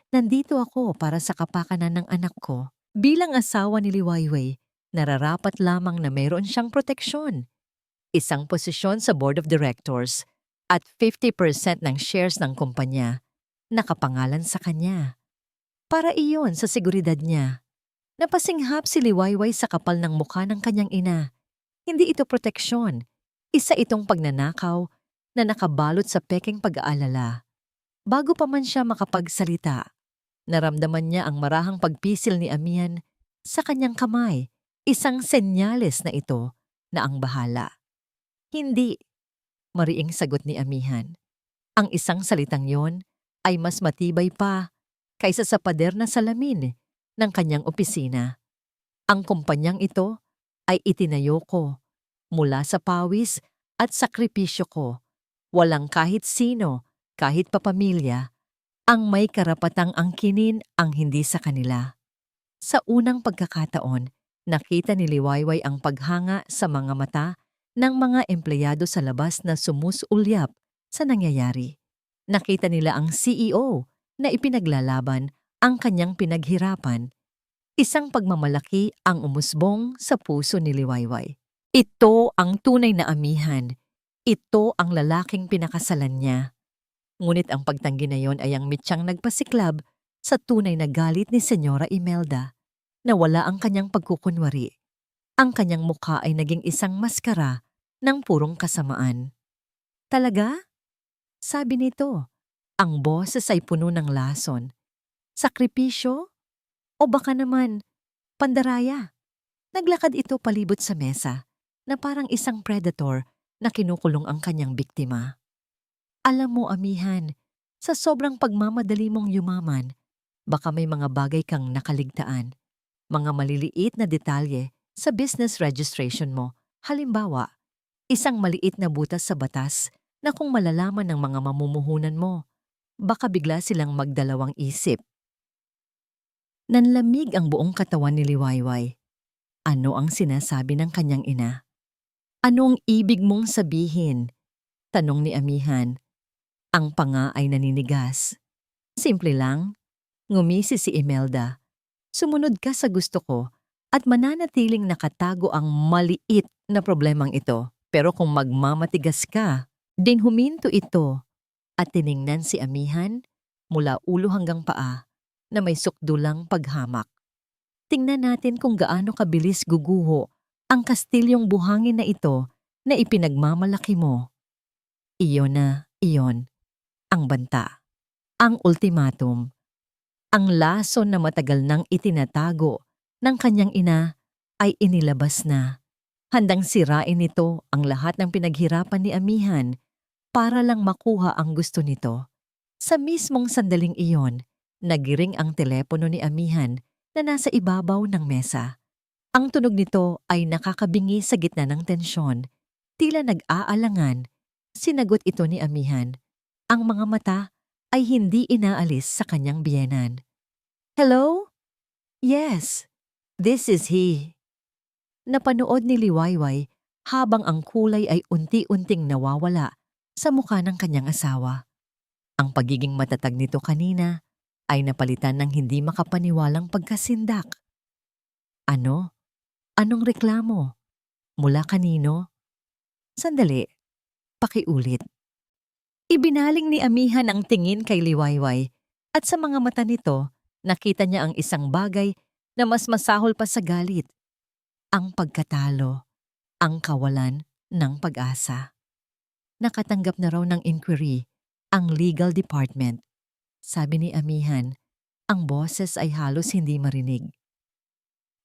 "Nandito ako para sa kapakanan ng anak ko." Bilang asawa ni Liwayway, nararapat lamang na mayroon siyang proteksyon. Isang posisyon sa board of directors at 50% ng shares ng kumpanya nakapangalan sa kanya. Para iyon sa seguridad niya. Napasinghap si Liwayway sa kapal ng mukha ng kanyang ina. Hindi ito proteksyon. Isa itong pagnanakaw na nakabalot sa pekeng pag-aalala. Bago pa man siya makapagsalita, naramdaman niya ang marahang pagpisil ni amihan sa kanyang kamay, isang senyales na ito na ang bahala. "Hindi," mariing sagot ni amihan. Ang isang salitang yon ay mas matibay pa kaysa sa pader na salamin ng kanyang opisina. Ang kumpanyang ito ay itinayo ko mula sa pawis at sakripisyo ko. Walang kahit sino, kahit papamilya, ang may karapatang angkinin ang hindi sa kanila. Sa unang pagkakataon, nakita ni Liwayway ang paghanga sa mga mata ng mga empleyado sa labas na sumusulyap sa nangyayari. Nakita nila ang CEO na ipinaglalaban ang kanyang pinaghirapan. Isang pagmamalaki ang umusbong sa puso ni Liwayway. Ito ang tunay na amihan. Ito ang lalaking pinakasalan niya. Ngunit ang pagtanggi na yon ay ang mitsyang nagpasiklab Sa tunay na galit ni Senyora Imelda, nawala ang kanyang pagkukunwari. Ang kanyang mukha ay naging isang maskara ng purong kasamaan. Talaga? Sabi nito, ang boses ay puno ng lason. Sakripisyo? O baka naman, pandaraya? Naglakad ito palibot sa mesa na parang isang predator na kinukulong ang kanyang biktima. Alam mo, amihan, sa sobrang pagmamadali mong yumaman, baka may mga bagay kang nakaligtaan. Mga maliliit na detalye sa business registration mo. Halimbawa, isang maliit na butas sa batas na kung malalaman ng mga mamumuhunan mo, baka bigla silang magdalawang isip. Nanlamig ang buong katawan ni Liwayway. Ano ang sinasabi ng kanyang ina? Ano ang ibig mong sabihin? Tanong ni amihan. Ang panga ay naninigas. Simple lang. Ngumisi si Imelda. Sumunod ka sa gusto ko at mananatiling nakatago ang maliit na problemang ito. Pero kung magmamatigas ka, din huminto ito at tiningnan si amihan mula ulo hanggang paa na may sukdulang paghamak. Tingnan natin kung gaano kabilis guguho ang kastilyong buhangin na ito na ipinagmamalaki mo. Iyon na, iyon. Ang banta. Ang ultimatum. Ang lason na matagal nang itinatago ng kanyang ina ay inilabas na. Handang sirain nito ang lahat ng pinaghirapan ni amihan para lang makuha ang gusto nito. Sa mismong sandaling iyon, nagiring ang telepono ni amihan na nasa ibabaw ng mesa. Ang tunog nito ay nakakabingi sa gitna ng tensyon. Tila nag-aalangan. Sinagot ito ni amihan. Ang mga mata ay hindi inaalis sa kanyang biyenan. Hello? Yes, this is he. Napanood ni Liwayway habang ang kulay ay unti-unting nawawala sa mukha ng kanyang asawa. Ang pagiging matatag nito kanina ay napalitan ng hindi makapaniwalang pagkasindak. Ano? Anong reklamo? Mula kanino? Sandali, pakiulit. Ibinaling ni amihan ang tingin kay Liwayway at sa mga mata nito, nakita niya ang isang bagay na mas masahol pa sa galit. Ang pagkatalo, ang kawalan ng pag-asa. Nakatanggap na raw ng inquiry ang legal department. Sabi ni amihan, ang boses ay halos hindi marinig.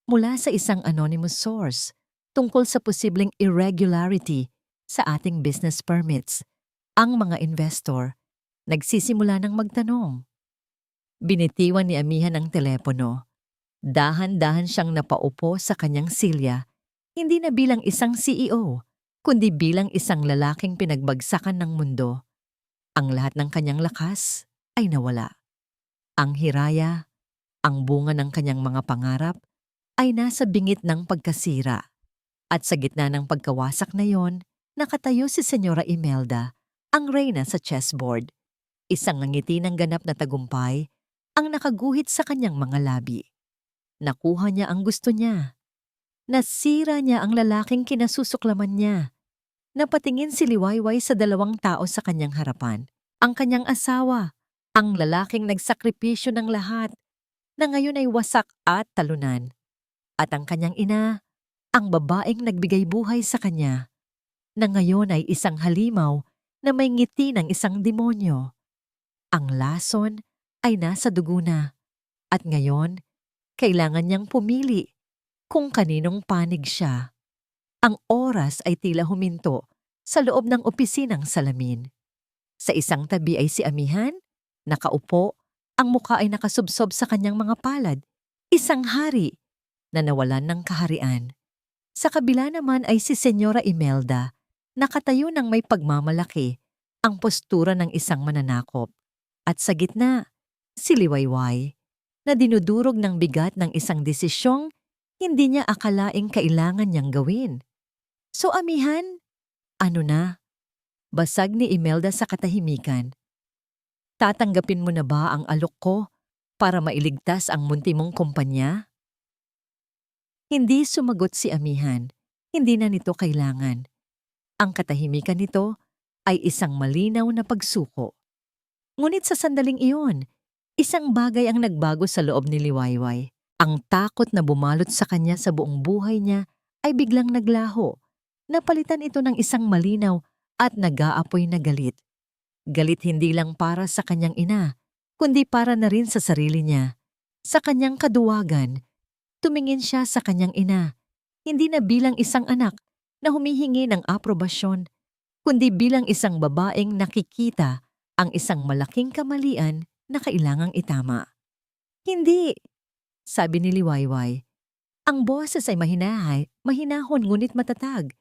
Mula sa isang anonymous source tungkol sa posibleng irregularity sa ating business permits, ang mga investor nagsisimula ng magtanong. Binitiwan ni amihan ang telepono. Dahan-dahan siyang napaupo sa kanyang silya, hindi na bilang isang CEO, kundi bilang isang lalaking pinagbagsakan ng mundo. Ang lahat ng kanyang lakas ay nawala. Ang hiraya, ang bunga ng kanyang mga pangarap, ay nasa bingit ng pagkasira. At sa gitna ng pagkawasak na yon, nakatayo si Senyora Imelda, ang reyna sa chessboard. Isang ngiti ng ganap na tagumpay ang nakaguhit sa kanyang mga labi. Nakuha niya ang gusto niya. Nasira niya ang lalaking kinasusuklaman niya. Napatingin si Liwayway sa dalawang tao sa kanyang harapan. Ang kanyang asawa, ang lalaking nagsakripisyo ng lahat, na ngayon ay wasak at talunan. At ang kanyang ina, ang babaeng nagbigay buhay sa kanya, na ngayon ay isang halimaw na may ngiti ng isang demonyo. Ang lason ay nasa dugo na, at ngayon, kailangan niyang pumili kung kaninong panig siya. Ang oras ay tila huminto sa loob ng opisinang salamin. Sa isang tabi ay si amihan, nakaupo, ang mukha ay nakasubsob sa kanyang mga palad, isang hari na nawalan ng kaharian. Sa kabila naman ay si Senyora Imelda, nakatayo ng may pagmamalaki, ang postura ng isang mananakop. At sa gitna, si Liwayway, na dinudurog ng bigat ng isang desisyong hindi niya akalaing kailangan niyang gawin. So amihan, ano na? Basag ni Imelda sa katahimikan. Tatanggapin mo na ba ang alok ko para mailigtas ang munti mong kumpanya? Hindi sumagot si amihan. Hindi na nito kailangan. Ang katahimikan nito ay isang malinaw na pagsuko. Ngunit sa sandaling iyon, Isang bagay ang nagbago sa loob ni Liwayway. Ang takot na bumalot sa kanya sa buong buhay niya ay biglang naglaho. Napalitan ito ng isang malinaw at nag-aapoy na galit. Galit hindi lang para sa kanyang ina, kundi para na rin sa sarili niya. Sa kanyang kaduwagan, tumingin siya sa kanyang ina, hindi na bilang isang anak na humihingi ng aprobasyon, kundi bilang isang babaeng nakikita ang isang malaking kamalian na kailangang itama. Hindi, sabi ni Liwayway. Ang boses ay mahinahon ngunit matatag.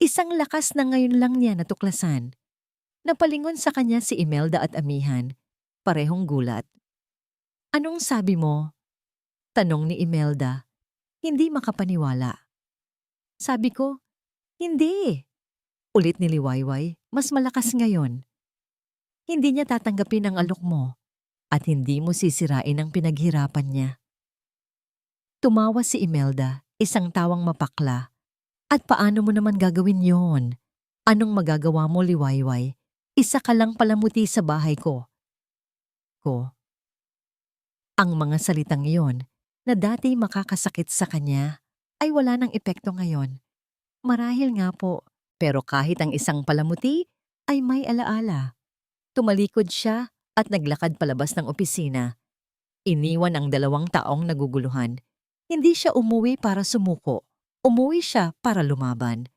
Isang lakas na ngayon lang niya natuklasan. Napalingon sa kanya si Imelda at Amihan, parehong gulat. Anong sabi mo? Tanong ni Imelda, hindi makapaniwala. Sabi ko, hindi. Ulit ni Liwayway, mas malakas ngayon. Hindi niya tatanggapin ang alok mo at hindi mo sisirain ang pinaghirapan niya. Tumawa si Imelda, isang tawang mapakla. At paano mo naman gagawin yon? Anong magagawa mo, Liwayway? Isa ka lang palamuti sa bahay ko. Ang mga salitang iyon na dati makakasakit sa kanya ay wala ng epekto ngayon. Marahil nga po, pero kahit ang isang palamuti ay may alaala. Tumalikod siya at naglakad palabas ng opisina. Iniwan ang 2 taong naguguluhan. Hindi siya umuwi para sumuko. Umuwi siya para lumaban.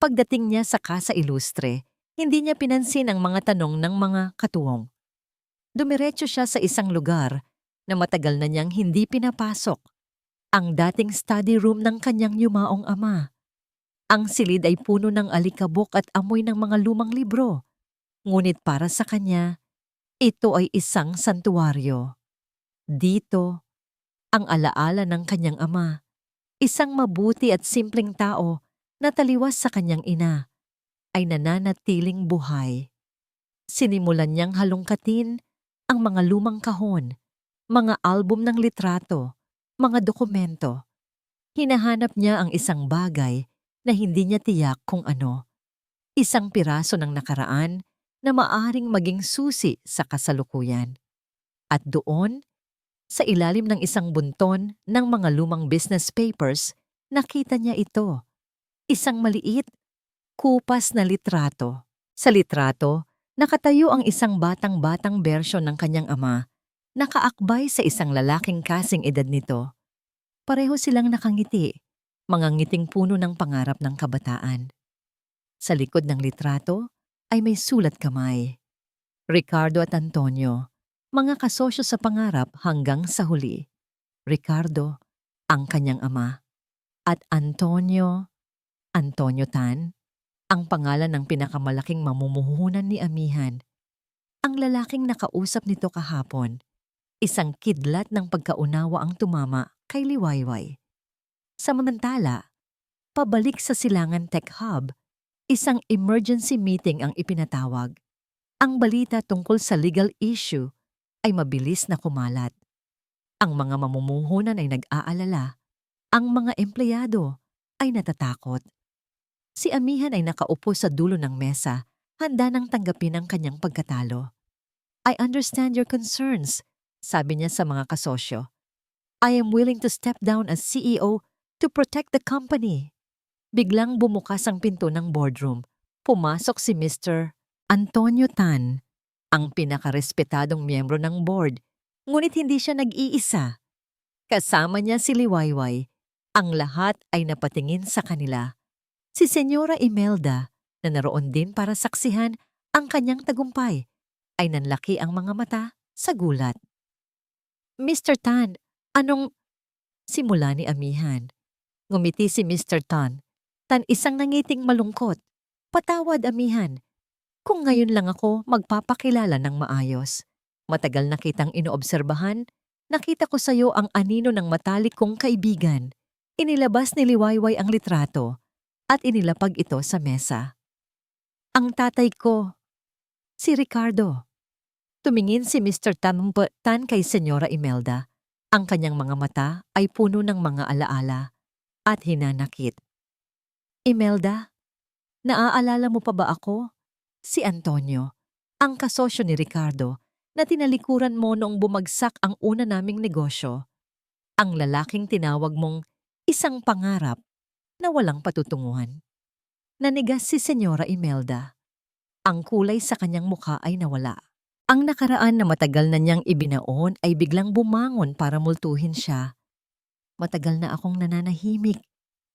Pagdating niya sa Casa Ilustre, hindi niya pinansin ang mga tanong ng mga katuwang. Dumiretso siya sa isang lugar na matagal na niyang hindi pinapasok. Ang dating study room ng kanyang yumaong ama. Ang silid ay puno ng alikabok at amoy ng mga lumang libro. Ngunit para sa kanya, ito ay isang santuwaryo. Dito, ang alaala ng kanyang ama, isang mabuti at simpleng tao na taliwas sa kanyang ina, ay nananatiling buhay. Sinimulan niyang halongkatin ang mga lumang kahon, mga album ng litrato, mga dokumento. Hinahanap niya ang isang bagay na hindi niya tiyak kung ano. Isang piraso ng nakaraan na maaring maging susi sa kasalukuyan. At doon, sa ilalim ng isang bunton ng mga lumang business papers, nakita niya ito. Isang maliit, kupas na litrato. Sa litrato, nakatayo ang isang batang-batang bersyon ng kanyang ama, nakaakbay sa isang lalaking kasing edad nito. Pareho silang nakangiti, mga ngiting puno ng pangarap ng kabataan. Sa likod ng litrato ay may sulat kamay. Ricardo at Antonio, mga kasosyo sa pangarap hanggang sa huli. Ricardo, ang kanyang ama. At Antonio Tan, ang pangalan ng pinakamalaking mamumuhunan ni Amihan. Ang lalaking nakausap nito kahapon, isang kidlat ng pagkaunawa ang tumama kay Liwayway. Samantala, pabalik sa Silangan Tech Hub, isang emergency meeting ang ipinatawag. Ang balita tungkol sa legal issue ay mabilis na kumalat. Ang mga mamumuhunan ay nag-aalala. Ang mga empleyado ay natatakot. Si Amihan ay nakaupo sa dulo ng mesa, handa nang tanggapin ang kanyang pagkatalo. I understand your concerns, sabi niya sa mga kasosyo. I am willing to step down as CEO to protect the company. Biglang bumukas ang pinto ng boardroom. Pumasok si Mr. Antonio Tan, ang pinakarespetadong miyembro ng board, ngunit hindi siya nag-iisa. Kasama niya si Liwayway. Ang lahat ay napatingin sa kanila. Si Senyora Imelda, na naroon din para saksihan ang kanyang tagumpay, ay nanlaki ang mga mata sa gulat. Mr. Tan, anong... Simula ni Amihan. Ngumiti si Mr. Tan. Isang nangiting malungkot. Patawad, Amihan. Kung ngayon lang ako magpapakilala ng maayos. Matagal na kitang inoobserbahan, nakita ko sa iyo ang anino ng matalik kong kaibigan. Inilabas ni Liwayway ang litrato at inilapag ito sa mesa. Ang tatay ko, si Ricardo. Tumingin si Mr. Tan kay Senyora Imelda. Ang kanyang mga mata ay puno ng mga alaala at hinanakit. Imelda, naaalala mo pa ba ako? Si Antonio, ang kasosyo ni Ricardo, na tinalikuran mo noong bumagsak ang una naming negosyo, ang lalaking tinawag mong isang pangarap na walang patutunguhan. Nanigas si Senyora Imelda. Ang kulay sa kanyang mukha ay nawala. Ang nakaraan na matagal na niyang ibinaon ay biglang bumangon para multuhin siya. Matagal na akong nananahimik.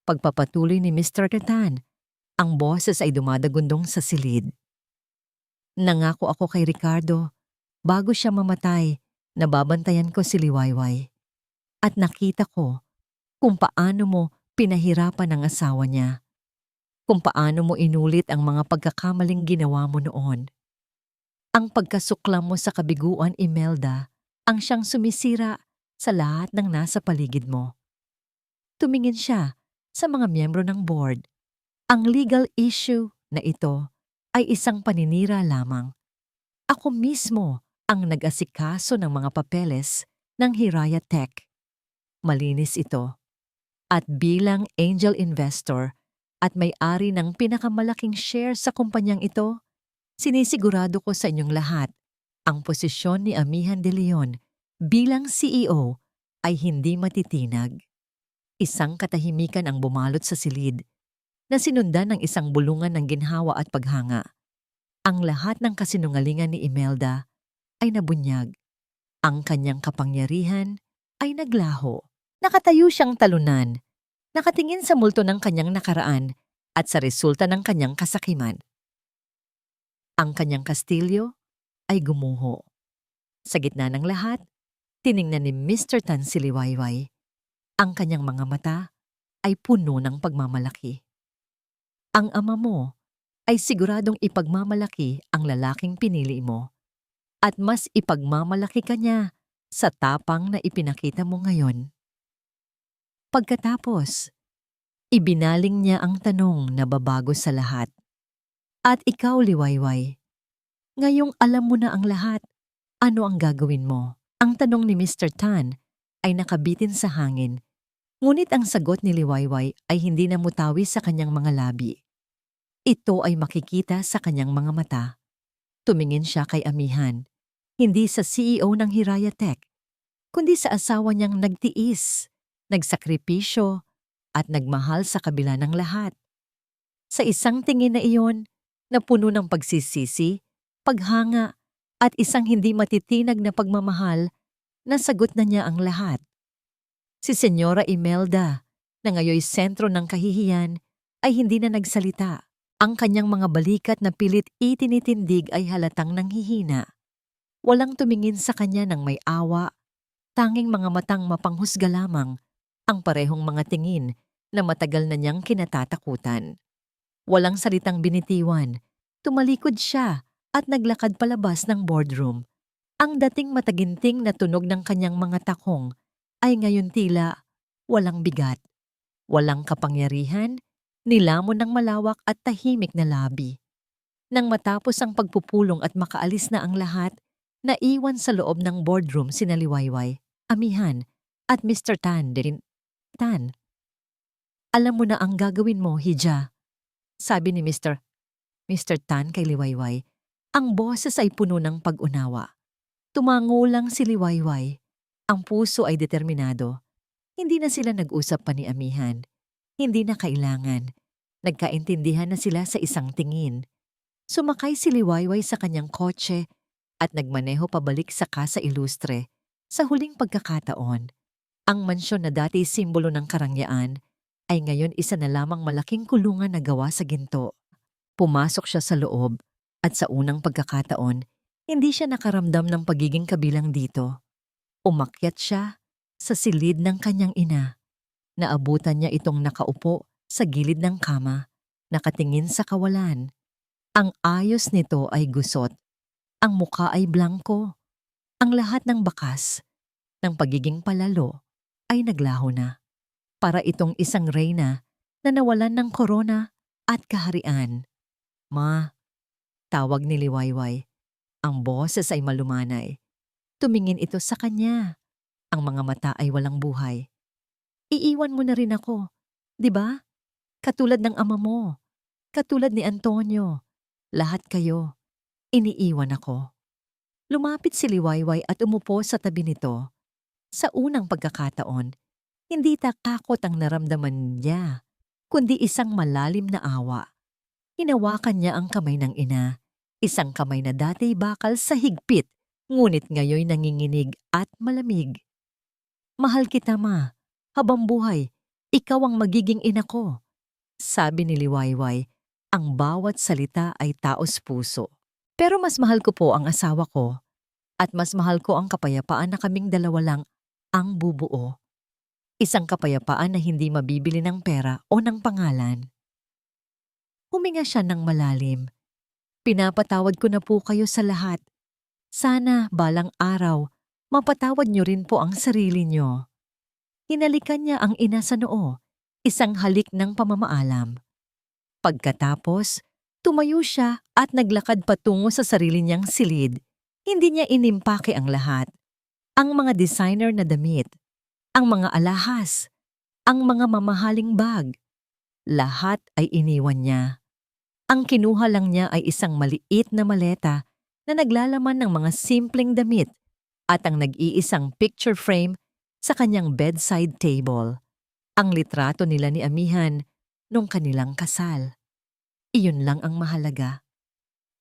Pagpapatuloy ni Mr. Tan, ang boses ay dumadagundong sa silid. Nangako ako kay Ricardo, bago siya mamatay, nababantayan ko si Liwayway. At nakita ko kung paano mo pinahirapan ang asawa niya. Kung paano mo inulit ang mga pagkakamaling ginawa mo noon. Ang pagkasuklam mo sa kabiguan, Imelda, ang siyang sumisira sa lahat ng nasa paligid mo. Tumingin siya sa mga miyembro ng board. Ang legal issue na ito ay isang paninira lamang. Ako mismo ang nag-asikaso ng mga papeles ng Hiraya Tech. Malinis ito. At bilang angel investor at may-ari ng pinakamalaking share sa kumpanyang ito, sinisigurado ko sa inyong lahat, ang posisyon ni Amihan de Leon bilang CEO ay hindi matitinag. Isang katahimikan ang bumalot sa silid na sinundan ng isang bulungan ng ginhawa at paghanga. Ang lahat ng kasinungalingan ni Imelda ay nabunyag. Ang kanyang kapangyarihan ay naglaho. Nakatayo siyang talunan, nakatingin sa multo ng kanyang nakaraan at sa resulta ng kanyang kasakiman. Ang kanyang kastilyo ay gumuho. Sa gitna ng lahat, tiningnan ni Mr. Tan si Liwayway. Ang kanyang mga mata ay puno ng pagmamalaki. Ang ama mo ay siguradong ipagmamalaki ang lalaking pinili mo at mas ipagmamalaki ka niya sa tapang na ipinakita mo ngayon. Pagkatapos, ibinaling niya ang tanong na babago sa lahat. At ikaw, Liwayway, ngayong alam mo na ang lahat, ano ang gagawin mo? Ang tanong ni Mr. Tan ay nakabitin sa hangin, ngunit ang sagot ni Liwayway ay hindi namutawi sa kanyang mga labi. Ito ay makikita sa kanyang mga mata. Tumingin siya kay Amihan, hindi sa CEO ng Hiraya Tech, kundi sa asawa niyang nagtiis, nagsakripisyo, at nagmahal sa kabila ng lahat. Sa isang tingin na iyon, na puno ng pagsisisi, paghanga, at isang hindi matitinag na pagmamahal, nasagot na niya ang lahat. Si Senyora Imelda, na ngayoy sentro ng kahihiyan, ay hindi na nagsalita. Ang kanyang mga balikat na pilit itinitindig ay halatang nanghihina. Walang tumingin sa kanya ng may awa, tanging mga matang mapanghusga lamang, ang parehong mga tingin na matagal na niyang kinatatakutan. Walang salitang binitiwan, tumalikod siya at naglakad palabas ng boardroom. Ang dating mataginting na tunog ng kanyang mga takong ay ngayon tila walang bigat, walang kapangyarihan, nilamon ng malawak at tahimik na labi. Nang matapos ang pagpupulong at makaalis na ang lahat, naiwan sa loob ng boardroom sina Liwayway, Amihan, at Mr. Tan din. Tan, alam mo na ang gagawin mo, Hija, sabi ni Mr. Tan kay Liwayway. Ang boses ay puno ng pag-unawa. Tumango lang si Liwayway. Ang puso ay determinado. Hindi na sila nag-usap pa ni Amihan. Hindi na kailangan. Nagkaintindihan na sila sa isang tingin. Sumakay si Liwayway sa kanyang kotse at nagmaneho pabalik sa Casa Ilustre sa huling pagkakataon. Ang mansyon na dati simbolo ng karangyaan ay ngayon isa na lamang malaking kulungan na gawa sa ginto. Pumasok siya sa loob at sa unang pagkakataon, hindi siya nakaramdam ng pagiging kabilang dito. Umakyat siya sa silid ng kanyang ina. Naabutan niya itong nakaupo sa gilid ng kama, nakatingin sa kawalan. Ang ayos nito ay gusot. Ang mukha ay blanko. Ang lahat ng bakas ng pagiging palalo ay naglaho na. Para itong isang reyna na nawalan ng korona at kaharian. Ma, tawag ni Liwayway. Ang boses ay malumanay. Tumingin ito sa kanya. Ang mga mata ay walang buhay. Iiwan mo na rin ako, di ba? Katulad ng ama mo, katulad ni Antonio. Lahat kayo, iniiwan ako. Lumapit si Liwayway at umupo sa tabi nito. Sa unang pagkakataon, hindi takot ang naramdaman niya, kundi isang malalim na awa. Hinawakan niya ang kamay ng ina, isang kamay na dati bakal sa higpit, ngunit ngayon nanginginig at malamig. "Mahal kita, ma. Habang buhay, ikaw ang magiging ina ko," sabi ni Liwayway. Ang bawat salita ay taos puso. "Pero mas mahal ko po ang asawa ko at mas mahal ko ang kapayapaan na kaming dalawa lang ang bubuo. Isang kapayapaan na hindi mabibili ng pera o ng pangalan." Huminga siya ng malalim. "Pinapatawad ko na po kayo sa lahat. Sana balang araw, mapatawad niyo rin po ang sarili niyo." Hinalikan niya ang ina sa noo, isang halik ng pamamaalam. Pagkatapos, tumayo siya at naglakad patungo sa sarili niyang silid. Hindi niya inimpake ang lahat. Ang mga designer na damit, ang mga alahas, ang mga mamahaling bag. Lahat ay iniwan niya. Ang kinuha lang niya ay isang maliit na maleta na naglalaman ng mga simpleng damit at ang nag-iisang picture frame sa kanyang bedside table. Ang litrato nila ni Amihan nung kanilang kasal. Iyon lang ang mahalaga.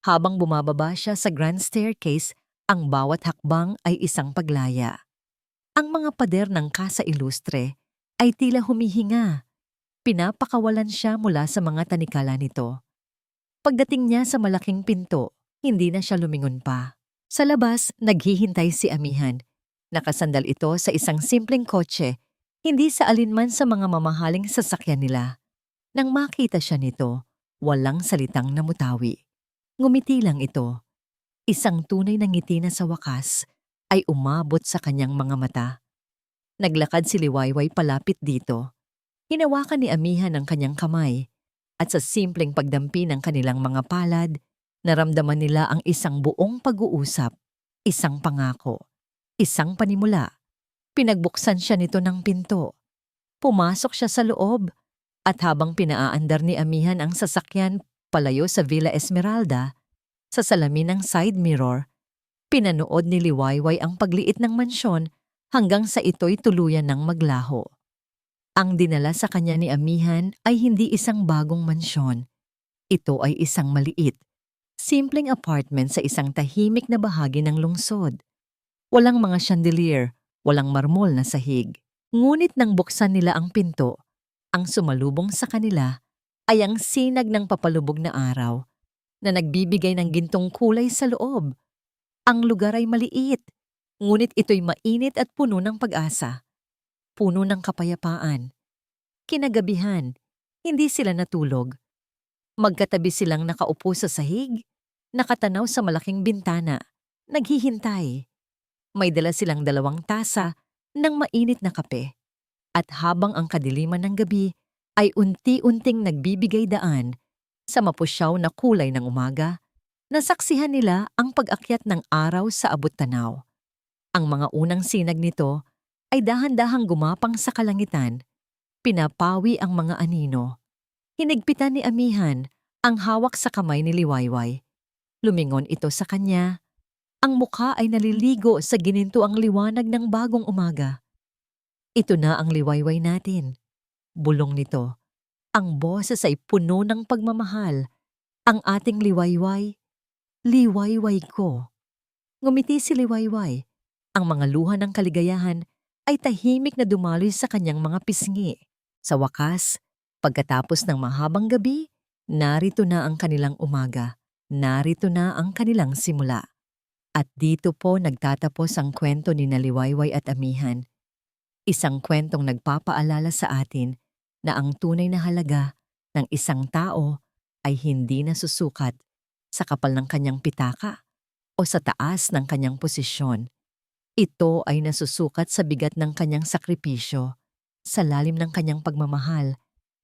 Habang bumababa siya sa grand staircase, ang bawat hakbang ay isang paglaya. Ang mga pader ng Casa Ilustre ay tila humihinga. Pinapakawalan siya mula sa mga tanikala nito. Pagdating niya sa malaking pinto, hindi na siya lumingon pa. Sa labas, naghihintay si Amihan. Nakasandal ito sa isang simpleng kotse, hindi sa alinman sa mga mamahaling sasakyan nila. Nang makita siya nito, walang salitang namutawi. Ngumiti lang ito. Isang tunay na ngiti na sa wakas ay umabot sa kanyang mga mata. Naglakad si Liwayway palapit dito. Hinawakan ni Amihan ang kanyang kamay at sa simpleng pagdampi ng kanilang mga palad, naramdaman nila ang isang buong pag-uusap, isang pangako, isang panimula. Pinagbuksan siya nito ng pinto. Pumasok siya sa loob at habang pinaaandar ni Amihan ang sasakyan palayo sa Villa Esmeralda, sa salamin ng side mirror, pinanood ni Liwayway ang pagliit ng mansyon hanggang sa ito'y tuluyan ng maglaho. Ang dinala sa kanya ni Amihan ay hindi isang bagong mansyon. Ito ay isang maliit, simpleng apartment sa isang tahimik na bahagi ng lungsod. Walang mga chandelier, walang marmol na sahig. Ngunit nang buksan nila ang pinto, ang sumalubong sa kanila ay ang sinag ng papalubog na araw na nagbibigay ng gintong kulay sa loob. Ang lugar ay maliit, ngunit ito'y mainit at puno ng pag-asa. Puno ng kapayapaan. Kinagabihan, hindi sila natulog. Magkatabi silang nakaupo sa sahig, nakatanaw sa malaking bintana, naghihintay. May dala silang 2 tasa ng mainit na kape. At habang ang kadiliman ng gabi ay unti-unting nagbibigay daan sa mapusyaw na kulay ng umaga, nasaksihan nila ang pag-akyat ng araw sa abot-tanaw. Ang mga unang sinag nito ay dahan-dahang gumapang sa kalangitan, pinapawi ang mga anino. Hinigpitan ni Amihan ang hawak sa kamay ni Liwayway. Lumingon ito sa kanya. Ang mukha ay naliligo sa ginintuang liwanag ng bagong umaga. "Ito na ang Liwayway natin," bulong nito. Ang boses ay puno ng pagmamahal. "Ang ating Liwayway, Liwayway ko." Ngumiti si Liwayway. Ang mga luha ng kaligayahan ay tahimik na dumaloy sa kanyang mga pisngi. Sa wakas, pagkatapos ng mahabang gabi, narito na ang kanilang umaga. Narito na ang kanilang simula. At dito po nagtatapos ang kwento ni Liwayway at Amihan. Isang kwentong nagpapaalala sa atin na ang tunay na halaga ng isang tao ay hindi nasusukat sa kapal ng kanyang pitaka o sa taas ng kanyang posisyon. Ito ay nasusukat sa bigat ng kanyang sakripisyo, sa lalim ng kanyang pagmamahal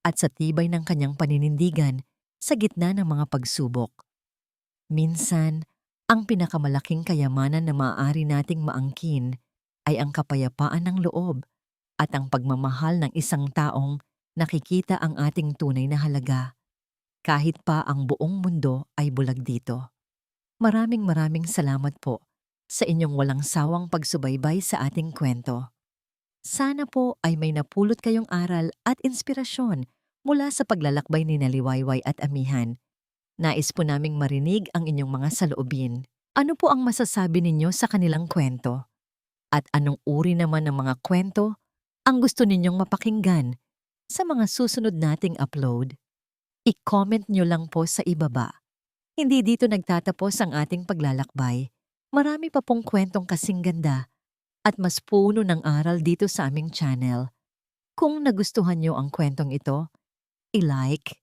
at sa tibay ng kanyang paninindigan sa gitna ng mga pagsubok. Minsan, ang pinakamalaking kayamanan na maaari nating maangkin ay ang kapayapaan ng loob at ang pagmamahal ng isang taong nakikita ang ating tunay na halaga, kahit pa ang buong mundo ay bulag dito. Maraming salamat po sa inyong walang sawang pagsubaybay sa ating kwento. Sana po ay may napulot kayong aral at inspirasyon mula sa paglalakbay ni Naliwayway at Amihan. Nais po naming marinig ang inyong mga saloobin. Ano po ang masasabi ninyo sa kanilang kwento? At anong uri naman ng mga kwento ang gusto ninyong mapakinggan sa mga susunod nating upload? I-comment nyo lang po sa ibaba. Hindi dito nagtatapos ang ating paglalakbay. Marami pa pong kwentong kasing ganda at mas puno ng aral dito sa aming channel. Kung nagustuhan nyo ang kwentong ito, i-like,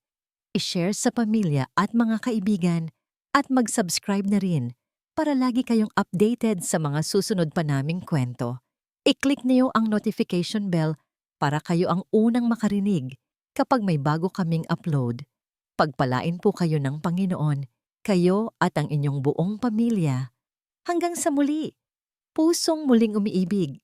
i-share sa pamilya at mga kaibigan at mag-subscribe na rin para lagi kayong updated sa mga susunod pa naming kwento. I-click niyo ang notification bell para kayo ang unang makarinig kapag may bago kaming upload. Pagpalain po kayo ng Panginoon, kayo at ang inyong buong pamilya. Hanggang sa muli, pusong muling umiibig